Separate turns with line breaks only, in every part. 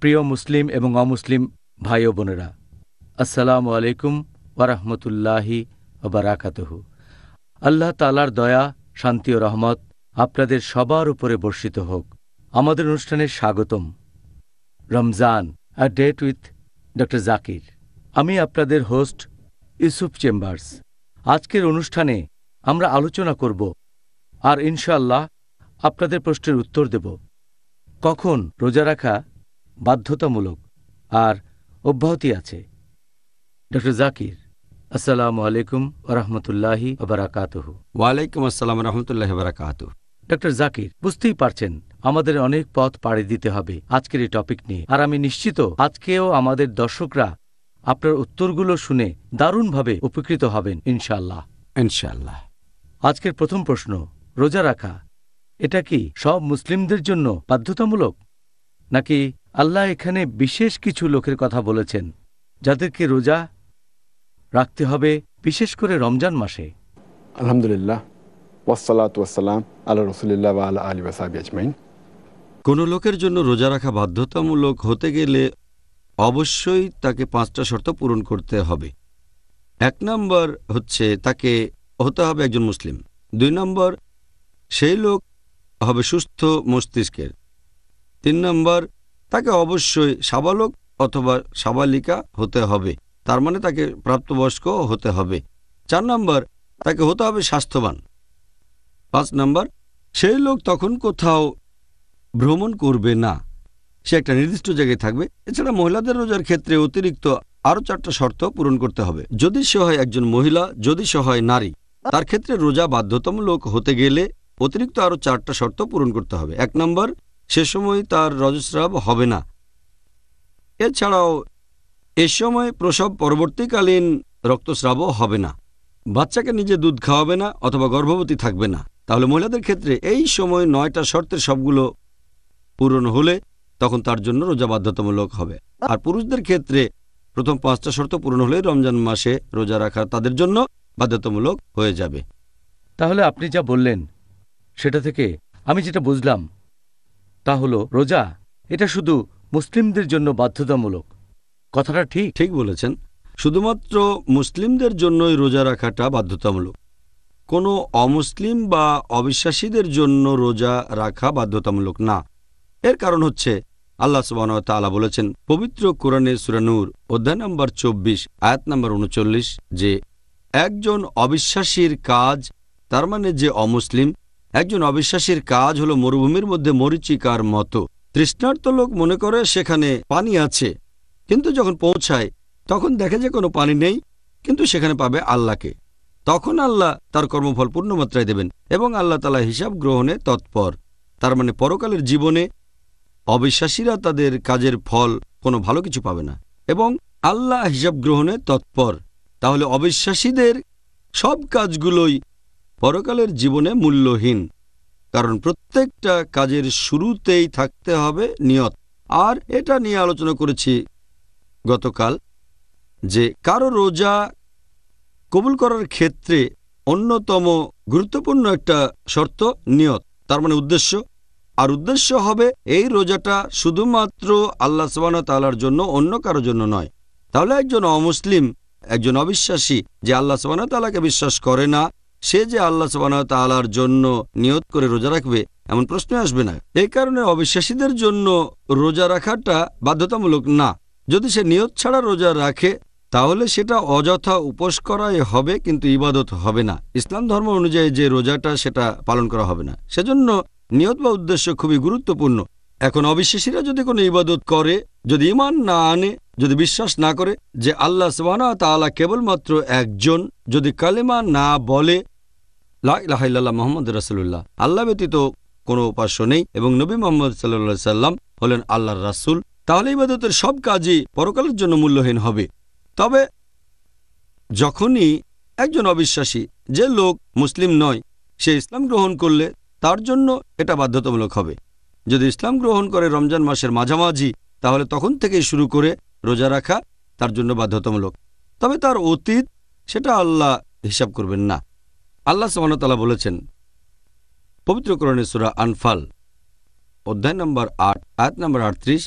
প্রিয় মুসলিম এবং অমুসলিম ভাই ও বোনেরা, আসসালামু আলাইকুম ওয়া রাহমাতুল্লাহি ওয়া বারাকাতুহু। আল্লাহ তাআলার দয়া, শান্তি ও রহমত আপনাদের সবার উপরে বর্ষিত হোক। আমাদের অনুষ্ঠানে স্বাগতম। Ramzan, a date with doctor Zakir. আমি আপনাদের হোস্ট ইউসুফ চেম্বার্স। আজকের অনুষ্ঠানে আমরা আলোচনা করব আর ইনশাআল্লাহ আপনাদের প্রশ্নের উত্তর দেব, কখন রোজা রাখা বাধ্যতামূলক আর অব্যাহতি আছে। ডক্টর জাকির, আসসালামু আলাইকুম ওয়া রাহমাতুল্লাহি ওয়া বারাকাতুহু।
ওয়ালাইকুম আসসালাম রহমতুল্লাহ বারাকাতু।
ডক্টর জাকির, বুঝতেই পারছেন আমাদের অনেক পথ পাড়ি দিতে হবে আজকের এই টপিক নিয়ে, আর আমি নিশ্চিত আজকেও আমাদের দর্শকরা আপনার উত্তরগুলো শুনে দারুণভাবে উপকৃত হবেন ইনশাআল্লাহ।
ইনশাআল্লাহ।
আজকের প্রথম প্রশ্ন, রোজা রাখা এটা কি সব মুসলিমদের জন্য বাধ্যতামূলক, নাকি আল্লাহ এখানে বিশেষ কিছু লোকের কথা বলেছেন যাদেরকে রোজা রাখতে হবে, বিশেষ করে রমজান মাসে?
আলহামদুলিল্লাহ, ওয়াসসালাতু ওয়াসসালাম আলা রাসূলিল্লাহ ওয়া আলা আলিহি ওয়া সাহবিহি আজমাইন।
কোনো লোকের জন্য রোজা রাখা বাধ্যতামূলক হতে গেলে অবশ্যই তাকে 5টা শর্ত পূরণ করতে হবে। 1 নম্বর হচ্ছে তাকে হতে হবে একজন মুসলিম। 2 নম্বর, সেই লোক হবে সুস্থ মস্তিষ্কের। 3 নম্বর, তাকে অবশ্যই সাবালক অথবা সাবালিকা হতে হবে, তার মানে তাকে প্রাপ্তবয়স্ক হতে হবে। 4 নম্বর, তাকে হতে হবে স্বাস্থ্যবান। 5 নম্বর, সেই লোক তখন কোথাও ভ্রমণ করবে না, সে একটা নির্দিষ্ট জায়গায় থাকবে। এছাড়া মহিলাদের রোজার ক্ষেত্রে অতিরিক্ত আরও 4টা শর্ত পূরণ করতে হবে। যদি সে হয় একজন মহিলা, যদি সে হয় নারী, তার ক্ষেত্রে রোজা বাধ্যতামূলক হতে গেলে অতিরিক্ত আরও 4টা শর্ত পূরণ করতে হবে। 1 নম্বর, সে সময় তার রজস্রাব হবে না। এছাড়াও এ সময় প্রসব পরবর্তীকালীন রক্তস্রাবও হবে না। বাচ্চাকে নিজে দুধ খাওয়াবে না অথবা গর্ভবতী থাকবে না। তাহলে মহিলাদের ক্ষেত্রে এই সময় 9টা শর্তের সবগুলো পূরণ হলে তখন তার জন্য রোজা বাধ্যতামূলক হবে। আর পুরুষদের ক্ষেত্রে প্রথম 5টা শর্ত পূরণ হলে রমজান মাসে রোজা রাখা তাদের জন্য বাধ্যতামূলক হয়ে যাবে।
তাহলে আপনি যা বললেন সেটা থেকে আমি যেটা বুঝলাম তা হলো রোজা এটা শুধু মুসলিমদের জন্য বাধ্যতামূলক। কথাটা ঠিক?
ঠিক বলেছেন, শুধুমাত্র মুসলিমদের জন্যই রোজা রাখাটা বাধ্যতামূলক। কোনো অমুসলিম বা অবিশ্বাসীদের জন্য রোজা রাখা বাধ্যতামূলক না। এর কারণ হচ্ছে আল্লাহ সুবহানাহু ওয়া তাআলা বলেছেন পবিত্র কোরআনে সূরা নূর অধ্যায় নম্বর 24 আয়াত নম্বর 39 যে একজন অবিশ্বাসীর কাজ, তার মানে যে অমুসলিম, একজন অবিশ্বাসীর কাজ হলো মরুভূমির মধ্যে মরীচিকার মতো। তৃষ্ণার্ত লোক মনে করে সেখানে পানি আছে, কিন্তু যখন পৌঁছায় তখন দেখে যে কোনো পানি নেই, কিন্তু সেখানে পাবে আল্লাহকে। তখন আল্লাহ তার কর্মফল পূর্ণমাত্রায় দেবেন এবং আল্লাহ তাআলা হিসাব গ্রহণে তৎপর। তার মানে পরকালের জীবনে অবিশ্বাসীরা তাদের কাজের ফল কোনো ভালো কিছু পাবে না এবং আল্লাহ হিসাব গ্রহণে তৎপর। তাহলে অবিশ্বাসীদের সব কাজগুলোই পরকালের জীবনে মূল্যহীন, কারণ প্রত্যেকটা কাজের শুরুতেই থাকতে হবে নিয়ত। আর এটা নিয়ে আলোচনা করেছি গতকাল যে কারো রোজা কবুল করার ক্ষেত্রে অন্যতম গুরুত্বপূর্ণ একটা শর্ত নিয়ত, তার মানে উদ্দেশ্য। আর উদ্দেশ্য হবে এই রোজাটা শুধুমাত্র আল্লাহ সুবহানাহু ওয়া তাআলার জন্য, অন্য কারোর জন্য নয়। তাহলে একজন অমুসলিম, একজন অবিশ্বাসী যে আল্লাহ সুবহানাহু ওয়া তাআলাকে বিশ্বাস করে না, সে যে আল্লাহ সুবহানাহু ওয়া তাআলার জন্য নিয়ত করে রোজা রাখবে এমন প্রশ্ন আসবে না। এই কারণে অবিশ্বাসীদের জন্য রোজা রাখাটা বাধ্যতামূলক না। যদি সে নিয়ত ছাড়া রোজা রাখে তাহলে সেটা অযথা উপোস করাই হবে, কিন্তু ইবাদত হবে না। ইসলাম ধর্ম অনুযায়ী যে রোজাটা সেটা পালন করা হবে না। সেজন্য নিয়ত বা উদ্দেশ্য খুবই গুরুত্বপূর্ণ। এখন অবিশ্বাসীরা যদি কোনো ইবাদত করে, যদি ঈমান না আনে, যদি বিশ্বাস না করে যে আল্লাহ সুবহানাহু ওয়া তাআলা কেবলমাত্র একজন, যদি কালেমা না বলে লা ইলাহা ইল্লাল্লাহ মুহাম্মাদুর রাসূলুল্লাহ, আল্লাহ ব্যতীত কোনো উপাস্য নেই এবং নবী মুহাম্মদ সাল্লাল্লাহু আলাইহি সাল্লাম হলেন আল্লাহর রাসূল, তাহলে ইবাদতের সব কাজই পরকালের জন্য মূল্যহীন হবে। তবে যখনই একজন অবিশ্বাসী, যে লোক মুসলিম নয়, সে ইসলাম গ্রহণ করলে তার জন্য এটা বাধ্যতামূলক হবে। যদি ইসলাম গ্রহণ করে রমজান মাসের মাঝামাঝি, তাহলে তখন থেকেই শুরু করে রোজা রাখা তার জন্য বাধ্যতামূলক। তবে তার অতীত সেটা আল্লাহ হিসাব করবেন না। আল্লাহ সুবহানাহু ওয়া তাআলা বলেছেন পবিত্র কোরআনে সূরা আনফাল অধ্যায় নম্বর 8 আয়াত নম্বর 38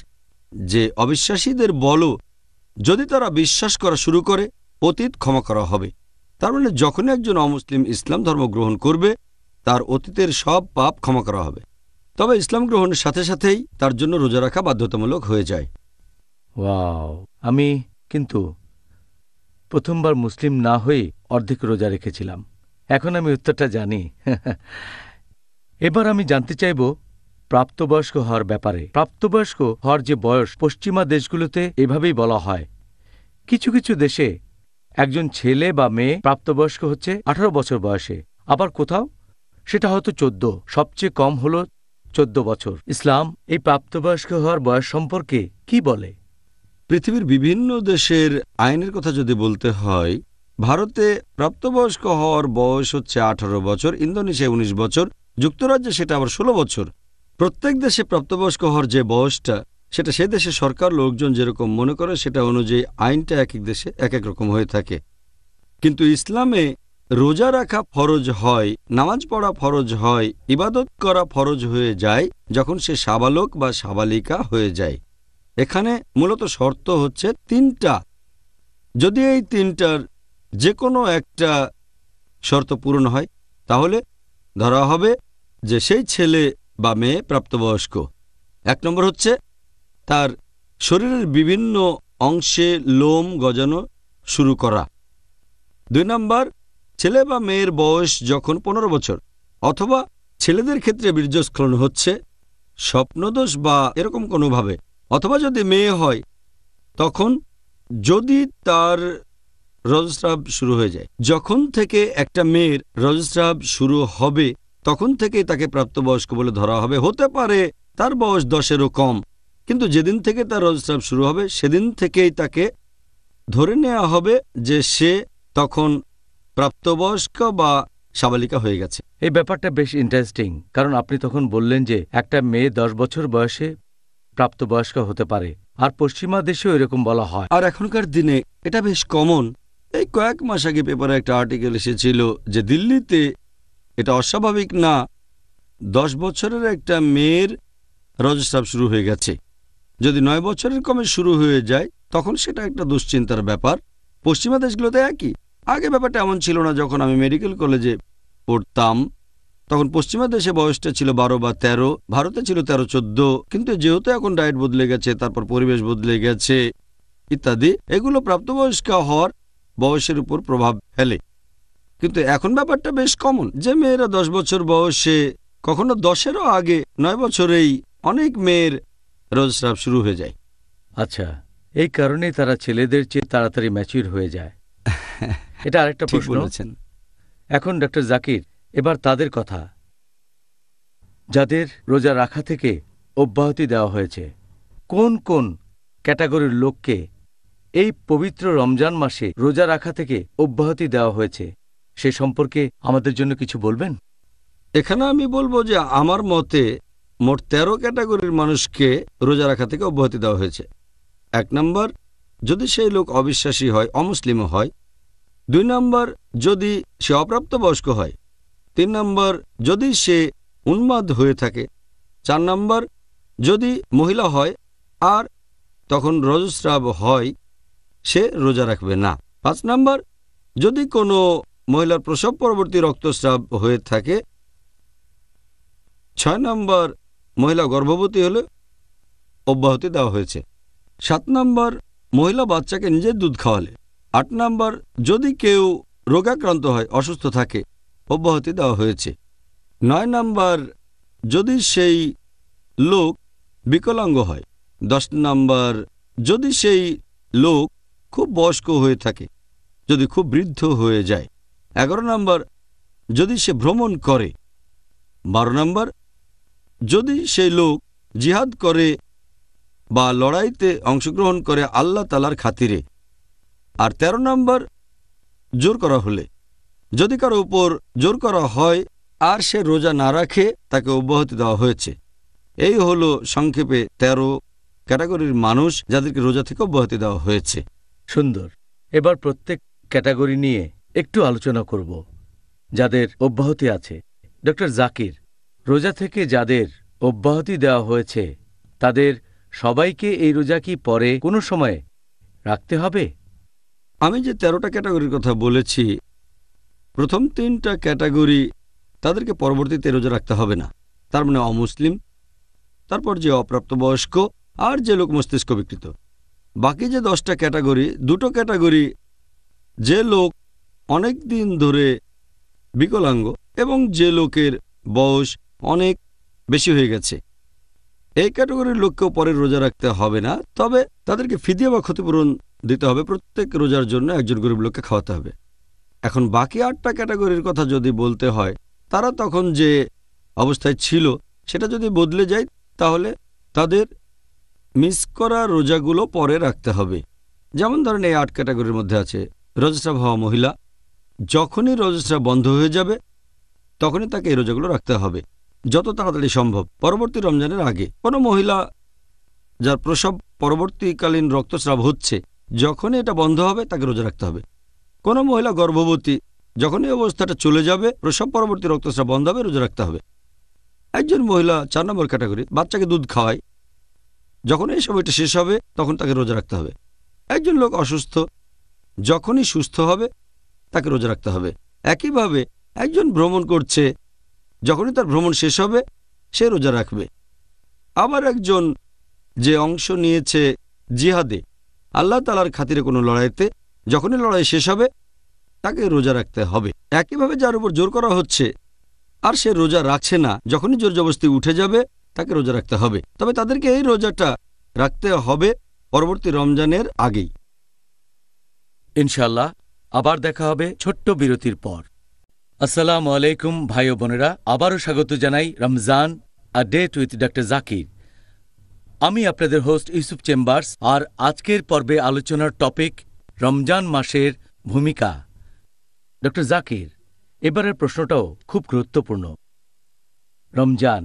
যে অবিশ্বাসীদের বলো যদি তারা বিশ্বাস করা শুরু করে অতীত ক্ষমা করা হবে। তার মানে যখন একজন অমুসলিম ইসলাম ধর্ম গ্রহণ করবে তার অতীতের সব পাপ ক্ষমা করা হবে। তবে ইসলাম গ্রহণের সাথে সাথেই তার জন্য রোজা রাখা বাধ্যতামূলক হয়ে যায়।
ওয়াও! আমি কিন্তু প্রথমবার মুসলিম না হয়ে অর্ধেক রোজা রেখেছিলাম। এখন আমি উত্তরটা জানি। এবার আমি জানতে চাইব প্রাপ্তবয়স্ক হওয়ার ব্যাপারে। প্রাপ্তবয়স্ক হওয়ার যে বয়স পশ্চিমা দেশগুলোতে এভাবেই বলা হয়। কিছু কিছু দেশে একজন ছেলে বা মেয়ে প্রাপ্তবয়স্ক হচ্ছে 18 বছর বয়সে, আবার কোথাও সেটা হয়তো 14, সবচেয়ে কম হল 14 বছর। ইসলাম এই প্রাপ্তবয়স্ক হওয়ার বয়স সম্পর্কে কি বলে?
পৃথিবীর বিভিন্ন দেশের আইনের কথা যদি বলতে হয়, ভারতে প্রাপ্তবয়স্ক হওয়ার বয়স হচ্ছে 18 বছর, ইন্দোনেশিয়ায় 19 বছর, যুক্তরাজ্যে সেটা আবার 16 বছর। প্রত্যেক দেশে প্রাপ্তবয়স্ক হওয়ার যে বয়সটা সেটা সে দেশের সরকার লোকজন যেরকম মনে করে সেটা অনুযায়ী আইনটা এক এক দেশে এক এক রকম হয়ে থাকে। কিন্তু ইসলামে রোজা রাখা ফরজ হয়, নামাজ পড়া ফরজ হয়, ইবাদত করা ফরজ হয়ে যায় যখন সে সাবালক বা সাবালিকা হয়ে যায়। এখানে মূলত শর্ত হচ্ছে 3টা। যদি এই 3টার যে কোনো একটা শর্ত পূরণ হয় তাহলে ধরা হবে যে সেই ছেলে বা মেয়ে প্রাপ্তবয়স্ক। 1 নম্বর হচ্ছে তার শরীরের বিভিন্ন অংশে লোম গজানো শুরু করা। 2 নম্বর, ছেলে বা মেয়ের বয়স যখন 15 বছর, অথবা ছেলেদের ক্ষেত্রে বীর্যস্খলন হচ্ছে স্বপ্নদোষ বা এরকম কোনোভাবে, অথবা যদি মেয়ে হয় তখন যদি তার রজস্রাব শুরু হয়ে যায়। যখন থেকে একটা মেয়ের রজস্রাব শুরু হবে তখন থেকেই তাকে প্রাপ্তবয়স্ক বলে ধরা হবে। হতে পারে তার বয়স 10-এরও কম, কিন্তু যেদিন থেকে তার রজস্রাব শুরু হবে সেদিন থেকেই তাকে ধরে নেওয়া হবে যে সে তখন প্রাপ্তবয়স্ক বা সাবালিকা হয়ে গেছে।
এই ব্যাপারটা বেশ ইন্টারেস্টিং, কারণ আপনি তখন বললেন যে একটা মেয়ে 10 বছর বয়সে প্রাপ্তবয়স্ক হতে পারে, আর পশ্চিমা দেশেও এরকম বলা হয়।
আর এখনকার দিনে এটা বেশ কমন। এই কয়েক মাস আগে পেপারে একটা আর্টিকেল এসেছিল যে দিল্লিতে এটা অস্বাভাবিক না, 10 বছরের একটা মেয়ের রজস্রাব শুরু হয়ে গেছে। যদি 9 বছরের কমে শুরু হয়ে যায় তখন সেটা একটা দুশ্চিন্তার ব্যাপার। পশ্চিমা দেশগুলোতে একই। আগে ব্যাপারটা এমন ছিল না। যখন আমি মেডিকেল কলেজে পড়তাম তখন পশ্চিমা দেশে বয়সটা ছিল 12 বা 13, ভারতে ছিল 13-14। কিন্তু যেহেতু এখন ডায়েট বদলে গেছে, তারপর পরিবেশ বদলে গেছে ইত্যাদি, এগুলো প্রাপ্তবয়স্ক হওয়ার বয়সের উপর প্রভাব ফেলে। কিন্তু এখন ব্যাপারটা বেশ কমন যে মেয়েরা 10 বছর বয়সে, কখনো 10-এরও আগে, 9 বছরেই অনেক মেয়ের রজস্রাব শুরু হয়ে যায়।
আচ্ছা, এই কারণেই তারা ছেলেদের চেয়ে তাড়াতাড়ি ম্যাচিউর হয়ে যায়। এটা আরেকটা
ঠিক
প্রশ্ন।
বলেছেন।
এখন ডক্টর জাকির, এবার তাদের কথা যাদের রোজা রাখা থেকে অব্যাহতি দেওয়া হয়েছে। কোন কোন ক্যাটাগরির লোককে এই পবিত্র রমজান মাসে রোজা রাখা থেকে অব্যাহতি দেওয়া হয়েছে সে সম্পর্কে আমাদের জন্য কিছু বলবেন?
এখানে আমি বলবো যে আমার মতে মোট 13 ক্যাটাগরির মানুষকে রোজা রাখা থেকে অব্যাহতি দেওয়া হয়েছে। 1 নম্বর, যদি সেই লোক অবিশ্বাসী হয়, অমুসলিমও হয়। 2 নম্বর, যদি সে অপ্রাপ্তবয়স্ক হয়। 3 নম্বর, যদি সে উন্মাদ হয়ে থাকে। 4 নম্বর, যদি মহিলা হয় আর তখন রজস্রাব হয় সে রোজা রাখবে না। 5 নম্বর, যদি কোনো মহিলার প্রসব পরবর্তী রক্তস্রাব হয়ে থাকে। 6 নম্বর, মহিলা গর্ভবতী হলে অব্যাহতি দেওয়া হয়েছে। 7 নম্বর, মহিলা বাচ্চাকে নিজের দুধ খাওয়ালে। 8 নম্বর, যদি কেউ রোগাক্রান্ত হয়, অসুস্থ থাকে, অব্যাহতি দেওয়া হয়েছে। 9 নম্বর, যদি সেই লোক বিকলাঙ্গ হয়। 10 নম্বর, যদি সেই লোক খুব বয়স্ক হয়ে থাকে, যদি খুব বৃদ্ধ হয়ে যায়। 11 নম্বর, যদি সে ভ্রমণ করে। 12 নম্বর, যদি সেই লোক জিহাদ করে বা লড়াইতে অংশগ্রহণ করে আল্লাহ তাআলার খাতিরে। আর 13 নম্বর, জোর করা হলে। যদি কারো উপর জোর করা হয় আর সে রোজা না রাখে তাকে অব্যাহতি দেওয়া হয়েছে। এই হলো সংক্ষেপে 13 ক্যাটাগরির মানুষ যাদেরকে রোজা থেকে অব্যাহতি দেওয়া হয়েছে।
সুন্দর। এবার প্রত্যেক ক্যাটাগরি নিয়ে একটু আলোচনা করব যাদের অব্যাহতি আছে। ডক্টর জাকির, রোজা থেকে যাদের অব্যাহতি দেওয়া হয়েছে তাদের সবাইকে এই রোজা কি পরে কোনো সময়ে রাখতে হবে?
আমি যে 13টা ক্যাটাগরির কথা বলেছি, প্রথম 3টা ক্যাটাগরি তাদেরকে পরবর্তীতে রোজা রাখতে হবে না। তার মানে অমুসলিম, তারপর যে অপ্রাপ্তবয়স্ক, আর যে লোক মস্তিষ্ক বিকৃত। বাকি যে 10টা ক্যাটাগরি, 2টো ক্যাটাগরি, যে লোক অনেক দিন ধরে বিকলাঙ্গ এবং যে লোকের বয়স অনেক বেশি হয়ে গেছে, এই ক্যাটাগরির লোককেও পরে রোজা রাখতে হবে না। তবে তাদেরকে ফিদিয়া বা ক্ষতিপূরণ দিতে হবে। প্রত্যেক রোজার জন্য একজন গরিব লোককে খাওয়াতে হবে। এখন বাকি 8টা ক্যাটাগরির কথা যদি বলতে হয়, তারা তখন যে অবস্থায় ছিল সেটা যদি বদলে যায়, তাহলে তাদের মিস করা রোজাগুলো পরে রাখতে হবে। যেমন ধরেন এই 8 ক্যাটাগরির মধ্যে আছে রজস্রাব হওয়া মহিলা। যখনই রজস্রাব বন্ধ হয়ে যাবে তখনই তাকে এই রোজাগুলো রাখতে হবে, যত তাড়াতাড়ি সম্ভব, পরবর্তী রমজানের আগে। কোনো মহিলা যার প্রসব পরবর্তীকালীন রক্তস্রাব হচ্ছে, যখনই এটা বন্ধ হবে তাকে রোজা রাখতে হবে। কোনো মহিলা গর্ভবতী, যখনই অবস্থাটা চলে যাবে, প্রসব পরবর্তী রক্তস্রাব বন্ধ হবে, রোজা রাখতে হবে। একজন মহিলা 4 নম্বর ক্যাটাগরি, বাচ্চাকে দুধ খাওয়ায়, যখন এই সময়টা শেষ হবে তখন তাকে রোজা রাখতে হবে। একজন লোক অসুস্থ, যখনই সুস্থ হবে তাকে রোজা রাখতে হবে। একইভাবে একজন ভ্রমণ করছে, যখনই তার ভ্রমণ শেষ হবে সে রোজা রাখবে। আবার একজন যে অংশ নিয়েছে জিহাদে, আল্লাহ তাআলার খাতিরে কোনো লড়াইতে, যখনই লড়াই শেষ হবে তাকে রোজা রাখতে হবে। একইভাবে যার উপর জোর করা হচ্ছে আর সে রোজা রাখছে না, যখনই জোর জবরদস্তি উঠে যাবে তাকে রোজা রাখতে হবে। তবে তাদেরকে এই রোজাটা রাখতে হবে পরবর্তী রমজানের আগেই।
ইনশাল্লাহ আবার দেখা হবে ছোট্ট বিরতির পর। আসসালামু আলাইকুম ভাই ও বোনেরা, আবারও স্বাগত জানাই Ramzan a date with doctor Zakir. আমি আপনাদের হোস্ট ইউসুফ চেম্বার্স, আর আজকের পর্বে আলোচনার টপিক রমজান মাসের ভূমিকা। ডক্টর জাকির, এবারের প্রশ্নটাও খুব গুরুত্বপূর্ণ। রমজান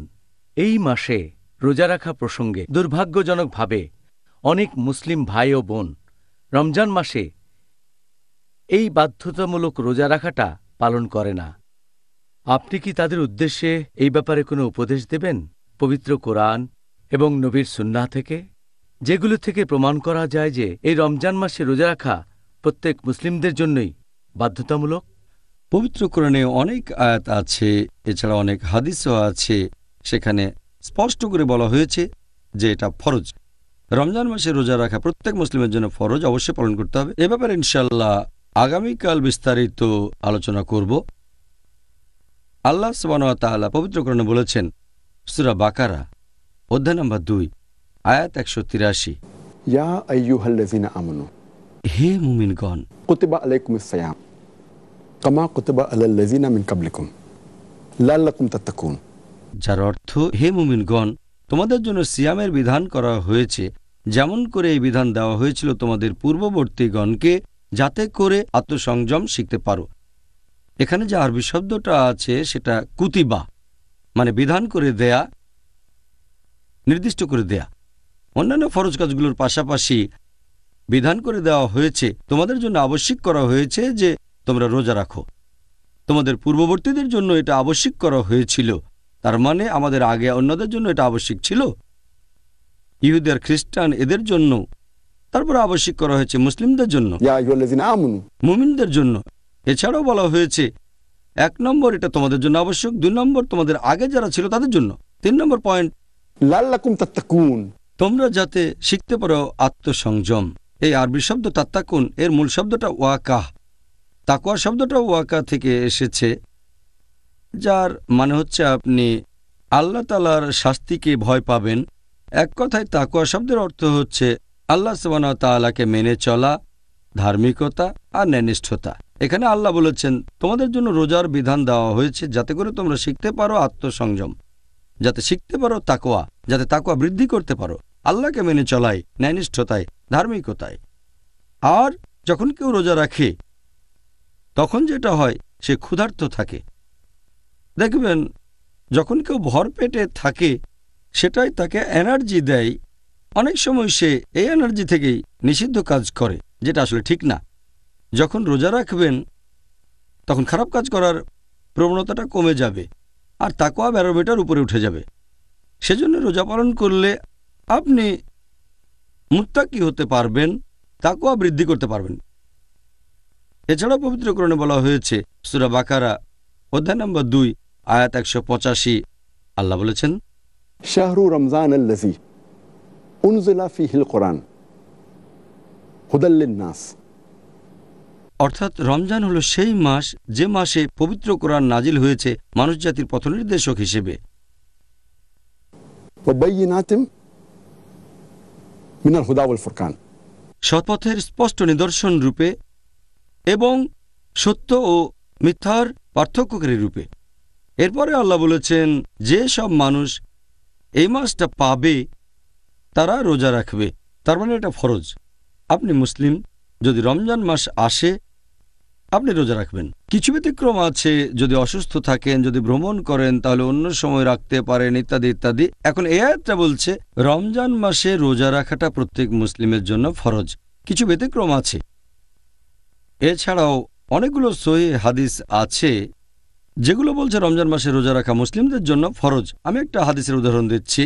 এই মাসে রোজা রাখা প্রসঙ্গে দুর্ভাগ্যজনকভাবে অনেক মুসলিম ভাই ও বোন রমজান মাসে এই বাধ্যতামূলক রোজা রাখাটা পালন করে না। আপনি কি তাদের উদ্দেশ্যে এই ব্যাপারে কোনো উপদেশ দেবেন পবিত্র কোরআন এবং নবীর সুন্নাহ থেকে, যেগুলো থেকে প্রমাণ করা যায় যে এই রমজান মাসে রোজা রাখা প্রত্যেক মুসলিমদের জন্যই বাধ্যতামূলক?
পবিত্র কোরআনে অনেক আয়াত আছে, এছাড়া অনেক হাদিসও আছে, সেখানে স্পষ্ট করে বলা হয়েছে যে এটা ফরজ। রমজান মাসে রোজা রাখা প্রত্যেক মুসলিমের জন্য ফরজ, অবশ্যই পালন করতে হবে। এ ব্যাপারে ইনশাআল্লাহ আগামীকাল বিস্তারিত আলোচনা করব। আল্লাহ সুবহানাহু ওয়া তাআলা পবিত্র কোরআনে বলেছেন, সূরা বাকারা অধ্যায় নম্বর 2 আয়াত 183,
ইয়া আইয়ুহাল্লাযিনা আমানু,
হে মুমিনগণ,
কুতিবা আলাইকুমুস সিয়াম কামা কুতিবা আলাল্লাযিনা মিন ক্বাবলিকুম লাআল্লাকুম তাত্তাকুন।
যার অর্থ, হে মুমিনগণ, তোমাদের জন্য সিয়ামের বিধান করা হয়েছে যেমন করে এই বিধান দেওয়া হয়েছিল তোমাদের পূর্ববর্তীগণকে, যাতে করে আত্মসংযম শিখতে পারো। এখানে যে আরবি শব্দটা আছে সেটা কুতিবা, মানে বিধান করে দেয়া, নির্দিষ্ট করে দেয়া। অন্যান্য ফরজ কাজগুলোর পাশাপাশি বিধান করে দেওয়া হয়েছে, তোমাদের জন্য আবশ্যিক করা হয়েছে যে তোমরা রোজা রাখো। তোমাদের পূর্ববর্তীদের জন্য এটা আবশ্যিক করা হয়েছিল, তার মানে আমাদের আগে অন্যদের জন্য এটা আবশ্যিক ছিল, ইহুদি আর খ্রিস্টান এদের জন্য। তারপর আবশ্যিক করা হয়েছে মুসলিমদের জন্য,
ইয়া আইয়ুহাল্লাযিনা আমানু,
মুমিনদের জন্য। এছাড়াও বলা হয়েছে 1 নম্বর এটা তোমাদের জন্য আবশ্যক, 2 নম্বর তোমাদের আগে যারা ছিল তাদের জন্য, 3 নম্বর পয়েন্ট
লাআল্লাকুম তাত্তাকুন,
তোমরা যাতে শিখতে পারো আত্মসংযম। এই আরবি শব্দ তাত্তাকুন এর মূল শব্দটা ওয়াকাহ। তাকওয়া শব্দটা ওয়াকা থেকে এসেছে, যার মানে হচ্ছে আপনি আল্লাহ তাআলার শাস্তিকে ভয় পাবেন। এক কথায় তাকওয়া শব্দের অর্থ হচ্ছে আল্লাহ সুবহানাহু ওয়া তাআলাকে মেনে চলা, ধার্মিকতা আর ন্যায়নিষ্ঠতা। এখানে আল্লাহ বলেছেন তোমাদের জন্য রোজার বিধান দেওয়া হয়েছে যাতে করে তোমরা শিখতে পারো আত্মসংযম, যাতে শিখতে পারো তাকওয়া, যাতে তাকওয়া বৃদ্ধি করতে পারো আল্লাহকে মেনে চলায়, ন্যায়নিষ্ঠতায়, ধার্মিকতায়। আর যখন কেউ রোজা রাখে তখন যেটা হয় সে ক্ষুধার্ত থাকে। দেখবেন যখন কেউ ভরপেটে থাকে সেটাই তাকে এনার্জি দেয়। অনেক সময় সে এই এনার্জি থেকেই নিষিদ্ধ কাজ করে, যেটা আসলে ঠিক না। যখন রোজা রাখবেন তখন খারাপ কাজ করার প্রবণতাটা কমে যাবে আর তাকওয়া ব্যারোমিটার উপরে উঠে যাবে। সেজন্য রোজা পালন করলে আপনি মুত্তাকি হতে পারবেন, তাকওয়া বৃদ্ধি করতে পারবেন। এছাড়াও পবিত্র কোরআনে বলা হয়েছে সূরা বাকারা অধ্যায় নম্বর 2 আয়াত 185, আল্লাহ বলেছেন,
শাহরু রমজান আল্লাযী উনজিলা ফীহিল কুরআন হুদাল লিন-নাস।
অর্থাৎ রমজান হলো সেই মাস যে মাসে পবিত্র কোরআন নাজিল হয়েছে মানুষ জাতির পথনির্দেশক হিসেবে,
ওয়া বাইয়িনাতিন মিনাল হুদা ওয়াল ফুরকান,
সৎপথের স্পষ্ট নিদর্শন রূপে এবং সত্য ও মিথ্যার পার্থক্যকারী রূপে। এরপরে আল্লাহ বলেছেন যে সব মানুষ এই মাসটা পাবে তারা রোজা রাখবে, তার মানে এটা ফরজ। আপনি মুসলিম, যদি রমজান মাস আসে আপনি রোজা রাখবেন। কিছু ব্যতিক্রম আছে, যদি অসুস্থ থাকেন, যদি ভ্রমণ করেন তাহলে অন্য সময় রাখতে পারেন, ইত্যাদি ইত্যাদি। এখন এই আয়াতটা বলছে রমজান মাসে রোজা রাখাটা প্রত্যেক মুসলিমের জন্য ফরজ। কিছু ব্যতিক্রম আছে। এছাড়াও অনেকগুলো সহিহ হাদিস আছে যেগুলো বলছে রমজান মাসে রোজা রাখা মুসলিমদের জন্য ফরজ। আমি একটা হাদিসের উদাহরণ দিচ্ছি।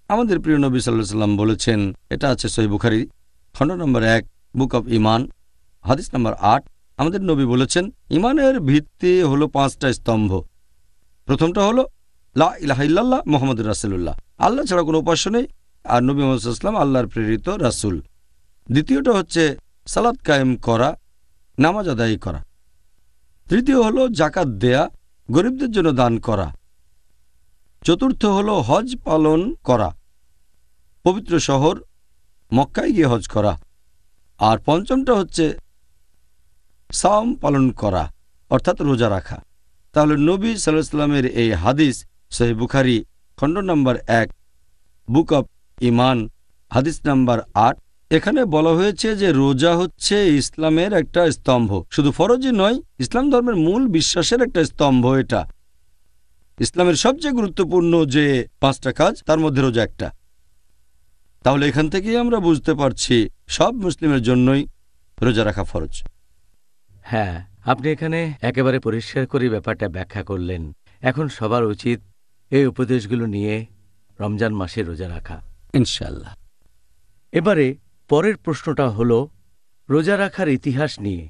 আমাদের প্রিয় নবী সাল্লাল্লাহু আলাইহি সাল্লাম বলেছেন, এটা আছে সহিহ বুখারী খণ্ড নম্বর 1 বুক অব ঈমান হাদিস নম্বর 8। আমাদের নবী বলেছেন ঈমানের ভিত্তি হলো 5টা স্তম্ভ। প্রথমটা হলো লা ইলাহা ইল্লাল্লাহ মুহাম্মাদুর রাসূলুল্লাহ, আল্লাহ ছাড়া কোনো উপাস্য নেই আর নবী মুহাম্মদ সাল্লাল্লাহু আলাইহি ওয়াসাল্লাম আল্লাহর প্রেরিত রাসূল। দ্বিতীয়টা হচ্ছে সালাত কায়েম করা, নামাজ আদায় করা। তৃতীয় হলো জাকাত দেয়া, গরিবদের জন্য দান করা। চতুর্থ হলো হজ পালন করা, পবিত্র শহর মক্কায় গিয়ে হজ করা। আর পঞ্চমটা হচ্ছে সাওম পালন করা, অর্থাৎ রোজা রাখা। তাহলে নবী সাল্লাল্লাহু আলাইহি ওয়াসাল্লামের এই হাদিস সহিহ বুখারী খণ্ড নম্বর 1 বুক অব ঈমান হাদিস নাম্বার 8, এখানে বলা হয়েছে যে রোজা হচ্ছে ইসলামের একটা স্তম্ভ। শুধু ফরজই নয়, ইসলাম ধর্মের মূল বিশ্বাসের একটা স্তম্ভ। এটা ইসলামের সবচেয়ে গুরুত্বপূর্ণ যে 5টা কাজ, তার মধ্যে রোজা একটা। তাহলে এখান থেকেই আমরা বুঝতে পারছি সব মুসলিমের জন্যই রোজা রাখা ফরজ।
হ্যাঁ, আপনি এখানে একেবারে পরিষ্কার করে ব্যাপারটা ব্যাখ্যা করলেন। এখন সবার উচিত এই উপদেশগুলো নিয়ে রমজান মাসে রোজা রাখা,
ইনশাআল্লাহ।
এবারে পরের প্রশ্নটা হলো রোজা রাখার ইতিহাস নিয়ে।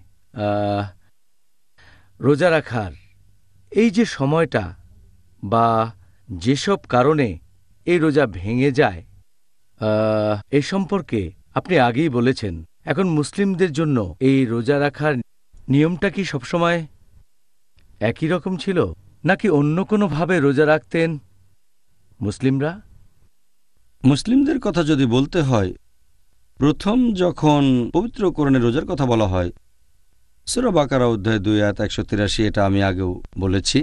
রোজা রাখার এই যে সময়টা বা যেসব কারণে এই রোজা ভেঙে যায়, এ সম্পর্কে আপনি আগেই বলেছেন। এখন মুসলিমদের জন্য এই রোজা রাখার নিয়মটা কি সবসময় একই রকম ছিল, নাকি অন্য কোনোভাবে রোজা রাখতেন মুসলিমরা?
মুসলিমদের কথা যদি বলতে হয়, প্রথম যখন পবিত্র কোরআনে রোজার কথা বলা হয় সূরা বাকারা অধ্যায় 2 আয়াত 183, এটা আমি আগেও বলেছি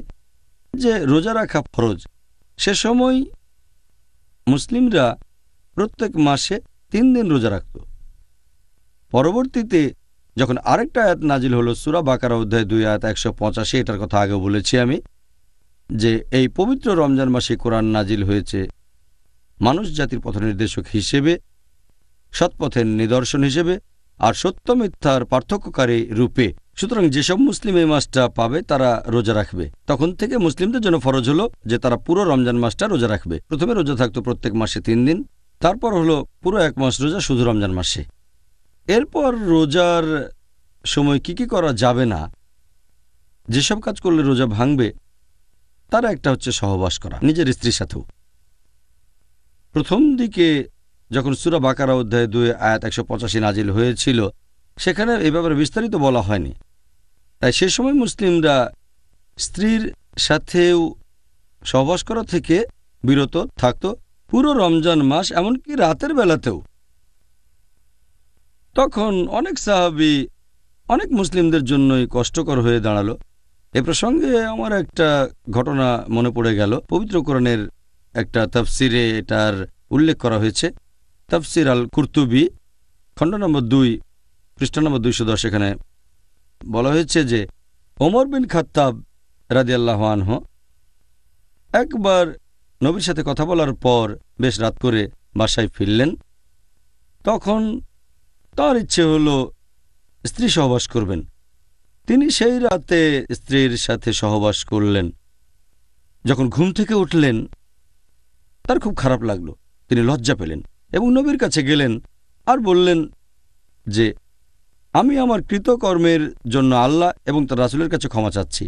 যে রোজা রাখা ফরজ। সে সময় মুসলিমরা প্রত্যেক মাসে 3 দিন রোজা রাখত। পরবর্তীতে যখন আরেকটা আয়াত নাজিল হলো সূরা বাকারা অধ্যায় 2 আয়াত 185, এটার কথা আগেও বলেছি আমি, যে এই পবিত্র রমজান মাসে কোরআন নাজিল হয়েছে মানুষ জাতির পথনির্দেশক হিসেবে, সৎপথের নিদর্শন হিসেবে আর সত্য মিথ্যার পার্থক্যকারী রূপে। সুতরাং যেসব মুসলিম এই মাসটা পাবে তারা রোজা রাখবে। তখন থেকে মুসলিমদের জন্য ফরজ হলো যে তারা পুরো রমজান মাসটা রোজা রাখবে। প্রথমে রোজা থাকতো প্রত্যেক মাসে 3 দিন, তারপর হলো পুরো 1 মাস রোজা শুধু রমজান মাসে। এরপর রোজার সময় কি করা যাবে না, যেসব কাজ করলে রোজা ভাঙবে, তার একটা হচ্ছে সহবাস করা নিজের স্ত্রীর সাথেও। প্রথম দিকে যখন সূরা বাকারা অধ্যায় 2 আয়াত 185 নাজিল হয়েছিল, সেখানে এই ব্যাপারে বিস্তারিত বলা হয়নি। তাই সে সময় মুসলিমরা স্ত্রীর সাথেও সহবাস করা থেকে বিরত থাকত পুরো রমজান মাস, এমনকি রাতের বেলাতেও। তখন অনেক সাহাবী অনেক মুসলিমদের জন্যই কষ্টকর হয়ে দাঁড়ালো। এ প্রসঙ্গে আমার একটা ঘটনা মনে পড়ে গেল। পবিত্র কোরআনের একটা তাফসিরে এটার উল্লেখ করা হয়েছে। তাফসির আল কুরতুবী খণ্ড নম্বর 2 পৃষ্ঠা নম্বর 210, এখানে বলা হয়েছে যে ওমর বিন খাত্তাব রাদিয়াল্লাহু আনহু একবার নবীর সাথে কথা বলার পর বেশ রাত করে বাসায় ফিরলেন। তখন তার ইচ্ছে হলো স্ত্রী সহবাস করবেন। তিনি সেই রাতে স্ত্রীর সাথে সহবাস করলেন। যখন ঘুম থেকে উঠলেন তার খুব খারাপ লাগলো, তিনি লজ্জা পেলেন এবং নবীর কাছে গেলেন আর বললেন যে আমি আমার কৃতকর্মের জন্য আল্লাহ এবং তার রাসূলের কাছে ক্ষমা চাচ্ছি,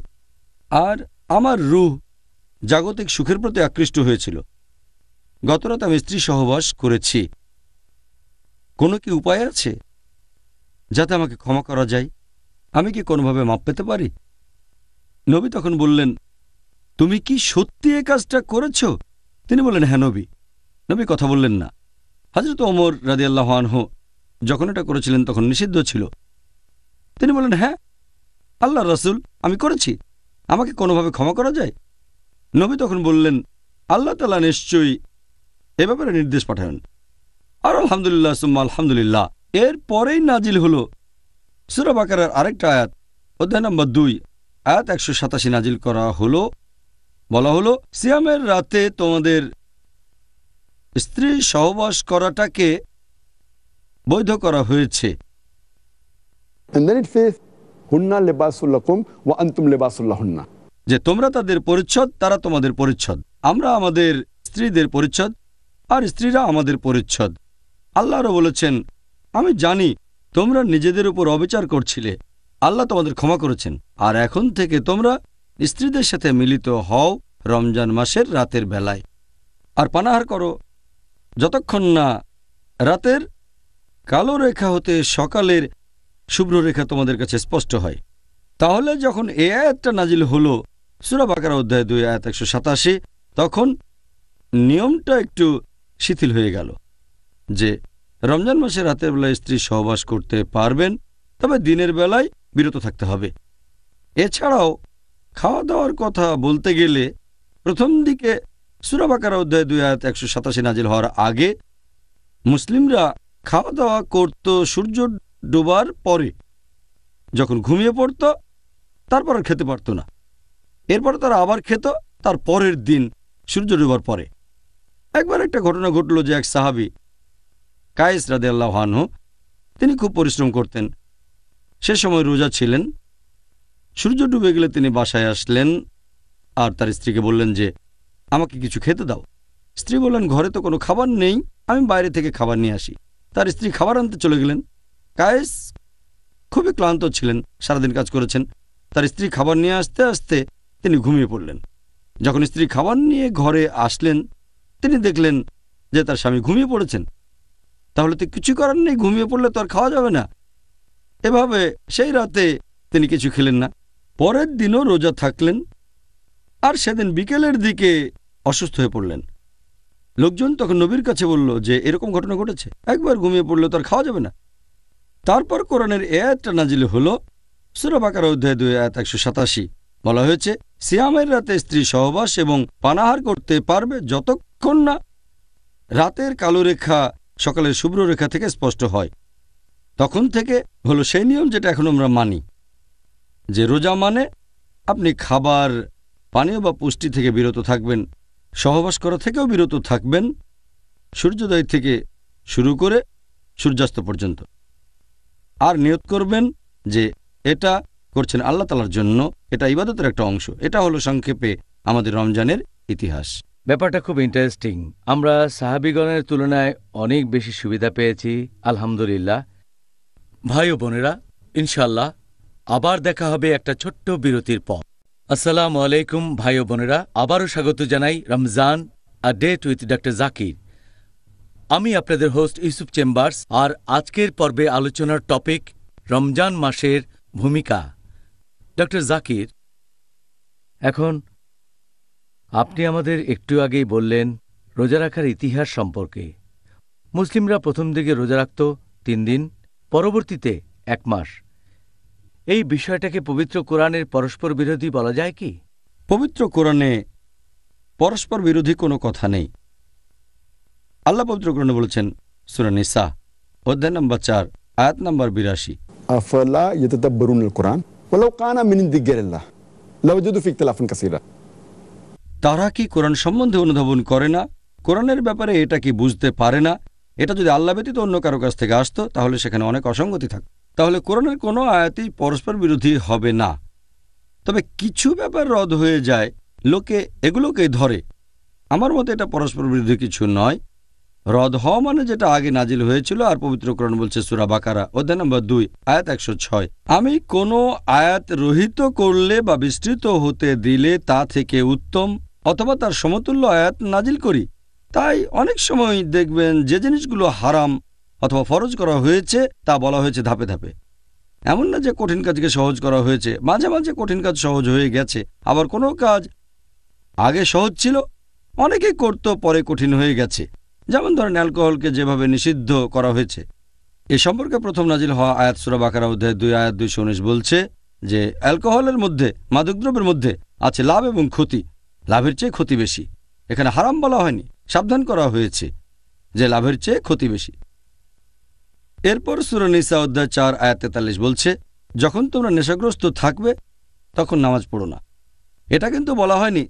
আর আমার রূহ জাগতিক সুখের প্রতি আকৃষ্ট হয়েছিল। গতরাত আমি স্ত্রী সহবাস করেছি। কোনো কি উপায় আছে যাতে আমাকে ক্ষমা করা যায়? আমি কি কোনোভাবে মাপ পেতে পারি? নবী তখন বললেন, তুমি কি সত্যি এই কাজটা করেছ? তিনি বললেন, হ্যাঁ নবী। নবী কথা বললেন না। হযরত ওমর রাদিয়াল্লাহু আনহু যখন এটা করেছিলেন তখন নিষিদ্ধ ছিল। তিনি বললেন, হ্যাঁ আল্লাহর রাসূল, আমি করেছি, আমাকে কোনোভাবে ক্ষমা করা যায়? নবী তখন বললেন, আল্লাহ তাআলা নিশ্চয়ই এ ব্যাপারে নির্দেশ পাঠান। আর আলহামদুলিল্লাহ সুম্মা আলহামদুলিল্লাহ, এর পরেই নাজিল হল সূরা বাকারার আরেকটা আয়াত, অধ্যায় নম্বর 2, আয়াত 187 নাজিল করা হলো। বলা হলো, সিয়ামের রাতে তোমাদের স্ত্রী সহবাস করাটাকে বৈধ করা হয়েছে।
And then it says, "Hunna libasul lakum wa antum libasul lahunna."
যে তোমরা তাদের পরিচ্ছদ, তারা তোমাদের পরিচ্ছদ, আমরা আমাদের স্ত্রীদের পরিচ্ছদ, আর স্ত্রীরা আমাদের পরিচ্ছদ। আল্লাহরও বলেছেন, আমি জানি তোমরা নিজেদের উপর অবিচার করছিলে, আল্লাহ তোমাদের ক্ষমা করেছেন, আর এখন থেকে তোমরা স্ত্রীদের সাথে মিলিত হও রমজান মাসের রাতের বেলায়, আর পানাহার করো যতক্ষণ না রাতের কালো রেখা হতে সকালের শুভ্র রেখা তোমাদের কাছে স্পষ্ট হয়। তাহলে যখন এই আয়াতটা নাজিল হলো সূরা বাকারা অধ্যায় 2 আয়াত 187, তখন নিয়মটা একটু শিথিল হয়ে গেল যে রমজান মাসে রাতের বেলায় স্ত্রী সহবাস করতে পারবেন, তবে দিনের বেলায় বিরত থাকতে হবে। এছাড়াও খাওয়া দাওয়ার কথা বলতে গেলে প্রথম দিকে সূরা বাকারা অধ্যায় 2 আয়াত 187 নাজিল হওয়ার আগে মুসলিমরা খাওয়া দাওয়া করত সূর্য ডোবার পরে, যখন ঘুমিয়ে পড়ত তারপর আর খেতে পারত না, এরপর তারা আবার খেত তার পরের দিন সূর্য ডোবার পরে। একবার একটা ঘটনা ঘটল যে এক সাহাবী কায়েস রাদিয়াল্লাহু আনহু, তিনি খুব পরিশ্রম করতেন, সে সময় রোজা ছিলেন। সূর্য ডুবে গেলে তিনি বাসায় আসলেন আর তার স্ত্রীকে বললেন যে আমাকে কিছু খেতে দাও। স্ত্রী বললেন, ঘরে তো কোনো খাবার নেই, আমি বাইরে থেকে খাবার নিয়ে আসি। তার স্ত্রী খাবার আনতে চলে গেলেন। কায়েস খুবই ক্লান্ত ছিলেন, সারাদিন কাজ করেছেন। তার স্ত্রী খাবার নিয়ে আসতে আসতে তিনি ঘুমিয়ে পড়লেন। যখন স্ত্রী খাবার নিয়ে ঘরে আসলেন, তিনি দেখলেন যে তার স্বামী ঘুমিয়ে পড়েছেন। তাহলে তো কিছু করার নেই, ঘুমিয়ে পড়লে তো আর খাওয়া যাবে না। এভাবে সেই রাতে তিনি কিছু খেলেন না। পরের দিনও রোজা থাকলেন, আর সেদিন বিকেলের দিকে অসুস্থ হয়ে পড়লেন। লোকজন তখন নবীর কাছে বলল যে এরকম ঘটনা ঘটেছে, একবার ঘুমিয়ে পড়লে তো আর খাওয়া যাবে না। তারপর কোরআনের এই আয়াতটা নাজিল হলো সূরা বাকারা অধ্যায় 2 আয়াত 187। বলা হয়েছে, সিয়ামের রাতে স্ত্রী সহবাস এবং পানাহার করতে পারবে যতক্ষণ না রাতের কালো রেখা সকালের শুভ্র রেখা থেকে স্পষ্ট হয়। তখন থেকে হলো সেই নিয়ম যেটা এখন আমরা মানি, যে রোজা মানে আপনি খাবার, পানীয় বা পুষ্টি থেকে বিরত থাকবেন, সহবাস করা থেকেও বিরত থাকবেন, সূর্যোদয় থেকে শুরু করে সূর্যাস্ত পর্যন্ত। আর নিয়ত করবেন যে এটা করছেন আল্লাহ তাআলার জন্য, এটা ইবাদতের একটা অংশ। এটা হলো সংক্ষেপে আমাদের রমজানের ইতিহাস।
ব্যাপারটা খুব ইন্টারেস্টিং। আমরা সাহাবীগণের তুলনায় অনেক বেশি সুবিধা পেয়েছি, আলহামদুলিল্লাহ। ভাই ও বোনেরা, ইনশাল্লাহ আবার দেখা হবে একটা ছোট্ট বিরতির পর। আসসালামু আলাইকুম ভাই ও বোনেরা, আবারও স্বাগত জানাই Ramzan a date with doctor Zakir. আমি আপনাদের হোস্ট ইউসুফ চেম্বার্স, আর আজকের পর্বে আলোচনার টপিক রমজান মাসের ভূমিকা। ডক্টর জাকির, এখন আপনি আমাদের একটু আগেই বললেন রোজা রাখার ইতিহাস সম্পর্কে। মুসলিমরা প্রথম দিকে রোজা রাখত 3 দিন, পরবর্তীতে 1 মাস। এই বিষয়টাকে পবিত্র কোরআনের পরস্পর বিরোধী বলা যায় কি?
পবিত্র কোরআনে পরস্পর বিরোধী কোনো কথা নেই। আল্লাহ পবিত্র কোরআনে বলেছেন সূরা নিসা অধ্যায় নম্বর 4 আয়াত নম্বর 82,
আফালা ইয়াতাদাব্বারুনাল কুরআন ওয়ালাউ কানা মিন ইনদি গায়রিল্লাহ লাওয়াজাদু ফি ইখতিলাফান কাসীরা।
তারা কি কোরআন সম্বন্ধে অনুধাবন করে না? কোরআনের ব্যাপারে এটা কি বুঝতে পারে না? এটা যদি আল্লাহ ব্যতীত অন্য কারো কাছ থেকে আসতো তাহলে সেখানে অনেক অসঙ্গতি থাকত। তাহলে কোরআনের কোনো আয়াতই পরস্পর বিরোধী হবে না। তবে কিছু ব্যাপার রদ হয়ে যায়, লোকে এগুলোকেই ধরে। আমার মতে এটা পরস্পর বিরোধী কিছু নয়। রদ হওয়া মানে যেটা আগে নাজিল হয়েছিল। আর পবিত্র কোরআন বলছে সূরা বাকারা অধ্যায় নম্বর 2 আয়াত 106, আমি কোনো আয়াত রহিত করলে বা বিস্তৃত হতে দিলে তা থেকে উত্তম অথবা তার সমতুল্য আয়াত নাজিল করি। তাই অনেক সময় দেখবেন যে জিনিসগুলো হারাম অথবা ফরজ করা হয়েছে তা বলা হয়েছে ধাপে ধাপে। এমন না যে কঠিন কাজকে সহজ করা হয়েছে, মাঝে মাঝে কঠিন কাজ সহজ হয়ে গেছে। আবার কোনো কাজ আগে সহজ ছিল, অনেকেই করত, পরে কঠিন হয়ে গেছে। যেমন ধরেন অ্যালকোহলকে যেভাবে নিষিদ্ধ করা হয়েছে। এ সম্পর্কে প্রথম নাজিল হওয়া আয়াত সূরা বাকারা অধ্যায় 2 আয়াত 219 বলছে যে অ্যালকোহলের মধ্যে, মাদকদ্রব্যের মধ্যে আছে লাভ এবং ক্ষতি, লাভের চেয়ে ক্ষতি বেশি। এখানে হারাম বলা হয়নি, সাবধান করা হয়েছে যে লাভের চেয়ে ক্ষতি বেশি। এরপর সূরা নিসা অধ্যায় 4 আয়াত 43 বলছে, যখন তোমরা নেশাগ্রস্ত থাকবে তখন নামাজ পড়ো না। এটা কিন্তু বলা হয়নি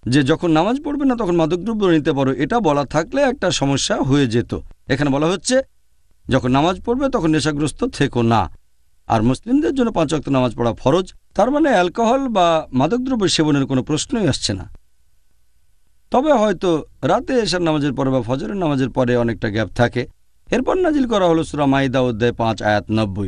যে যখন নামাজ পড়বে না তখন মাদকদ্রব্য নিতে পারো। এটা বলা থাকলে একটা সমস্যা হয়ে যেত। এখানে বলা হচ্ছে যখন নামাজ পড়বে তখন নেশাগ্রস্ত থেকো না। আর মুসলিমদের জন্য 5 ওয়াক্ত নামাজ পড়া ফরজ। তার মানে অ্যালকোহল বা মাদকদ্রব্য সেবনের কোনো প্রশ্নই আসছে না। তবে হয়তো রাতে এশার নামাজের পরে বা ফজরের নামাজের পরে অনেকটা গ্যাপ থাকে। এরপর নাজিল করা হলো সূরা মাইদা অধ্যায় 5 আয়াত 90,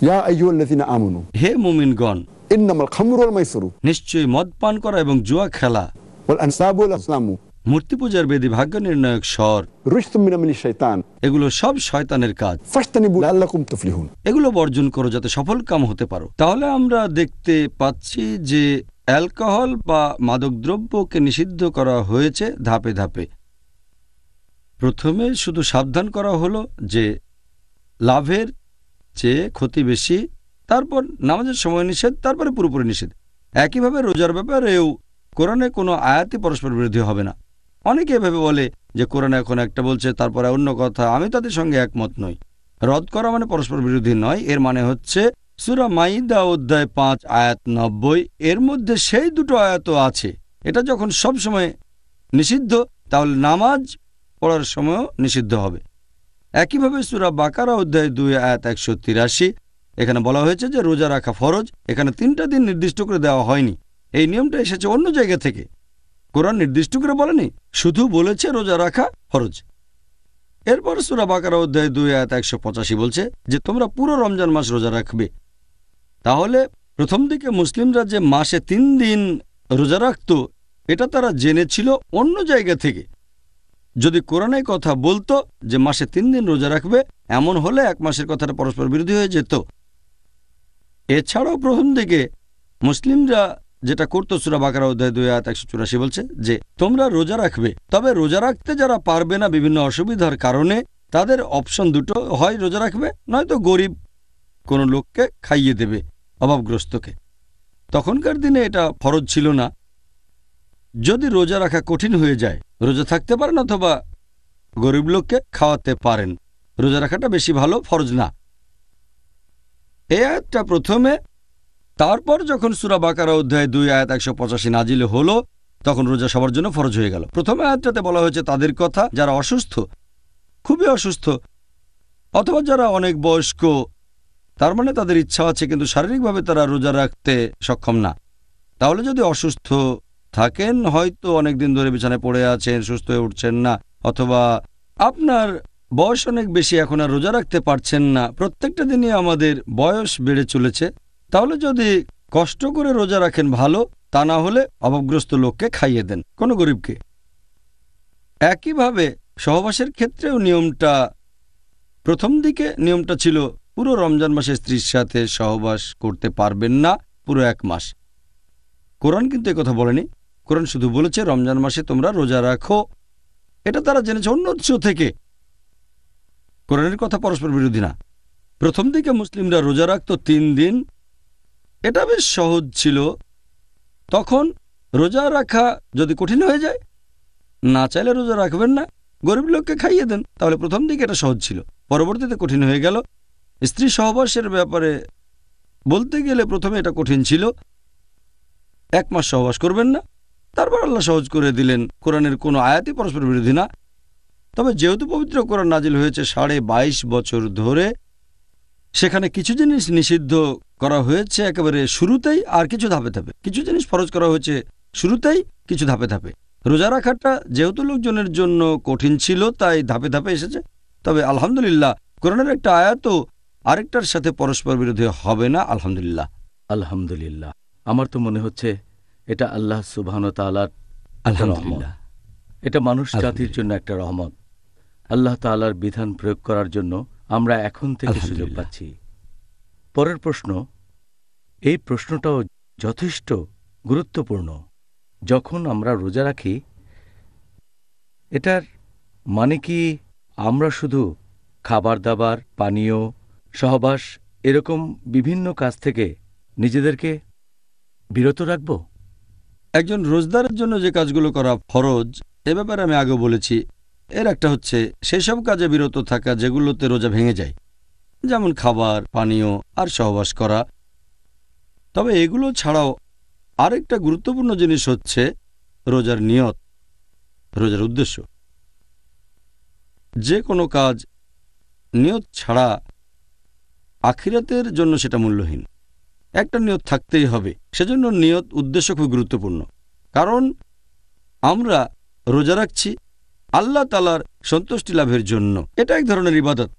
ইয়া আইয়ুহাল্লাযীনা আমানু,
হে মুমিনগণ,
ইন্নামাল খামরু ওয়াল মাইসিরু,
নিশ্চয়ই মদ পান করা এবং জুয়া খেলা,
ওয়াল আনসাবু ওয়াল আসলামু,
মূর্তি পূজার বেদি, ভাগ্য নির্ণায়ক স্বর,
রিজসুম মিনাল শাইতান,
এগুলো সব শয়তানের কাজ।
ফাজতানিবু লাআল্লাকুম তুফলিহুন,
এগুলো বর্জন করো যাতে সফল কাম হতে পারো। তাহলে আমরা দেখতে পাচ্ছি যে অ্যালকোহল বা মাদকদ্রব্যকে নিষিদ্ধ করা হয়েছে ধাপে ধাপে। প্রথমে শুধু সাবধান করা হলো যে লাভের চেয়ে ক্ষতি বেশি, তারপর নামাজের সময় নিষেধ, তারপরে পুরোপুরি নিষেধ। একইভাবে রোজার ব্যাপারেও কোরআনে কোনো আয়াতই পরস্পর বিরোধী হবে না। অনেকে এভাবে বলে যে কোরআনে এখন একটা বলছে তারপরে অন্য কথা। আমি তাদের সঙ্গে একমত নই। রদ করা মানে পরস্পর বিরোধী নয়। এর মানে হচ্ছে সূরা মাইদা অধ্যায় 5 আয়াত 90, এর মধ্যে সেই দুটো আয়াতও আছে। এটা যখন সব সময় নিষিদ্ধ তাহলে নামাজ পড়ার সময়ও নিষিদ্ধ হবে। একইভাবে সূরা বাকারা অধ্যায় 2 আয়াত 183, এখানে বলা হয়েছে যে রোজা রাখা ফরজ। এখানে 3টা দিন নির্দিষ্ট করে দেওয়া হয়নি। এই নিয়মটা এসেছে অন্য জায়গা থেকে। কোরআন নির্দিষ্ট করে বলেনি, শুধু বলেছে রোজা রাখা ফরজ। এরপর সূরা বাকারা অধ্যায় 2 আয়াত 185 বলছে যে তোমরা পুরো রমজান মাস রোজা রাখবে। তাহলে প্রথম দিকে মুসলিমরা যে মাসে 3 দিন রোজা রাখত এটা তারা জেনেছিল অন্য জায়গা থেকে। যদি কোরআনে কথা বলতো যে মাসে 3 দিন রোজা রাখবে, এমন হলে 1 মাসের কথাটা পরস্পর বিরোধী হয়ে যেত। এছাড়াও প্রথম দিকে মুসলিমরা যেটা করতো সূরা বাকারা অধ্যায় 2 আয়াত 184 বলছে যে তোমরা রোজা রাখবে, তবে রোজা রাখতে যারা পারবে না বিভিন্ন অসুবিধার কারণে তাদের অপশন দুটো, হয় রোজা রাখবে নয়তো গরিব কোনো লোককে খাইয়ে দেবে, অভাবগ্রস্তকে। তখনকার দিনে এটা ফরজ ছিল না। যদি রোজা রাখা কঠিন হয়ে যায় রোজা থাকতে পারেন অথবা গরিব লোককে খাওয়াতে পারেন। রোজা রাখাটা বেশি ভালো, ফরজ না। এই আয়াতটা প্রথমে। তারপর যখন সূরা বাকারা অধ্যায় 2 আয়াত 185 নাজিল হলো তখন রোজা সবার জন্য ফরজ হয়ে গেল। প্রথম আয়াতটাতে বলা হয়েছে তাদের কথা যারা অসুস্থ, খুবই অসুস্থ, অথবা যারা অনেক বয়স্ক। তার মানে তাদের ইচ্ছা আছে কিন্তু শারীরিকভাবে তারা রোজা রাখতে সক্ষম না। তাহলে যদি অসুস্থ থাকেন, হয়তো অনেক দিন ধরে বিছানায় পড়ে আছেন, সুস্থ হয়ে উঠছেন না, অথবা আপনার বয়স অনেক বেশি, এখন আর রোজা রাখতে পারছেন না, প্রত্যেকটা দিনই আমাদের বয়স বেড়ে চলেছে, তাহলে যদি কষ্ট করে রোজা রাখেন ভালো, তা না হলে অভাবগ্রস্ত লোককে খাইয়ে দেন, কোনো গরিবকে। একইভাবে সহবাসের ক্ষেত্রেও নিয়মটা, প্রথম দিকে নিয়মটা ছিল পুরো রমজান মাসে স্ত্রীর সাথে সহবাস করতে পারবেন না পুরো 1 মাস। কোরআন কিন্তু একথা বলেনি। কোরআন শুধু বলেছে রমজান মাসে তোমরা রোজা রাখো। এটা তারা জেনেছে অন্য উৎস থেকে। কোরআনের কথা পরস্পর বিরোধী না। প্রথম দিকে মুসলিমরা রোজা রাখত 3 দিন, এটা বেশ সহজ ছিল। তখন রোজা রাখা যদি কঠিন হয়ে যায়, না চাইলে রোজা রাখবেন না, গরিব লোককে খাইয়ে দেন, তাহলে প্রথম দিকে এটা সহজ ছিল। পরবর্তীতে কঠিন হয়ে গেল। স্ত্রী সহবাসের ব্যাপারে বলতে গেলে প্রথমে এটা কঠিন ছিল, 1 মাস সহবাস করবেন না। তারপর আল্লাহ সহজ করে দিলেন। কোরআনের কোনো আয়াতই পরস্পর বিরোধী না। তবে যেহেতু পবিত্র কোরআন নাজিল হয়েছে 22.5 বছর ধরে, সেখানে কিছু জিনিস নিষিদ্ধ করা হয়েছে একেবারে শুরুতেই, আর কিছু ধাপে ধাপে। কিছু জিনিস ফরজ করা হয়েছে শুরুতেই, কিছু ধাপে ধাপে। রোজা রাখাটা যেহেতু লোকজনের জন্য কঠিন ছিল তাই ধাপে ধাপে এসেছে। তবে আলহামদুলিল্লাহ কোরআনের একটা আয়াতও আরেকটার সাথে পরস্পর বিরোধী হবে না। আলহামদুলিল্লাহ।
আলহামদুলিল্লাহ। আমার তো মনে হচ্ছে এটা আল্লাহ সুবহান ওয়া তাআলার
আলহামদুলিল্লাহ।
এটা মানুষ জাতির জন্য একটা রহমত। আল্লাহ তাআলার বিধান প্রয়োগ করার জন্য আমরা এখন থেকে সুযোগ পাচ্ছি। পরের প্রশ্ন, এই প্রশ্নটাও যথেষ্ট গুরুত্বপূর্ণ। যখন আমরা রোজা রাখি, এটার মানে কি আমরা শুধু খাবার দাবার, পানীয়, সহবাস এরকম বিভিন্ন কাজ থেকে নিজেদেরকে বিরত রাখব?
একজন রোজদারের জন্য যে কাজগুলো করা ফরজ, এ ব্যাপারে আমি আগেও বলেছি। এর একটা হচ্ছে সেই সব কাজে বিরত থাকা যেগুলোতে রোজা ভেঙে যায়, যেমন খাবার, পানীয় আর সহবাস করা। তবে এগুলো ছাড়াও আরেকটা গুরুত্বপূর্ণ জিনিস হচ্ছে রোজার নিয়ত, রোজার উদ্দেশ্য। যে কোনো কাজ নিয়ত ছাড়া আখিরাতের জন্য সেটা মূল্যহীন। একটা নিয়ত থাকতেই হবে। সেজন্য নিয়ত, উদ্দেশ্য খুব গুরুত্বপূর্ণ। কারণ আমরা রোজা রাখছি আল্লাহ তাআলার সন্তুষ্টি লাভের জন্য। এটা এক ধরনের ইবাদত।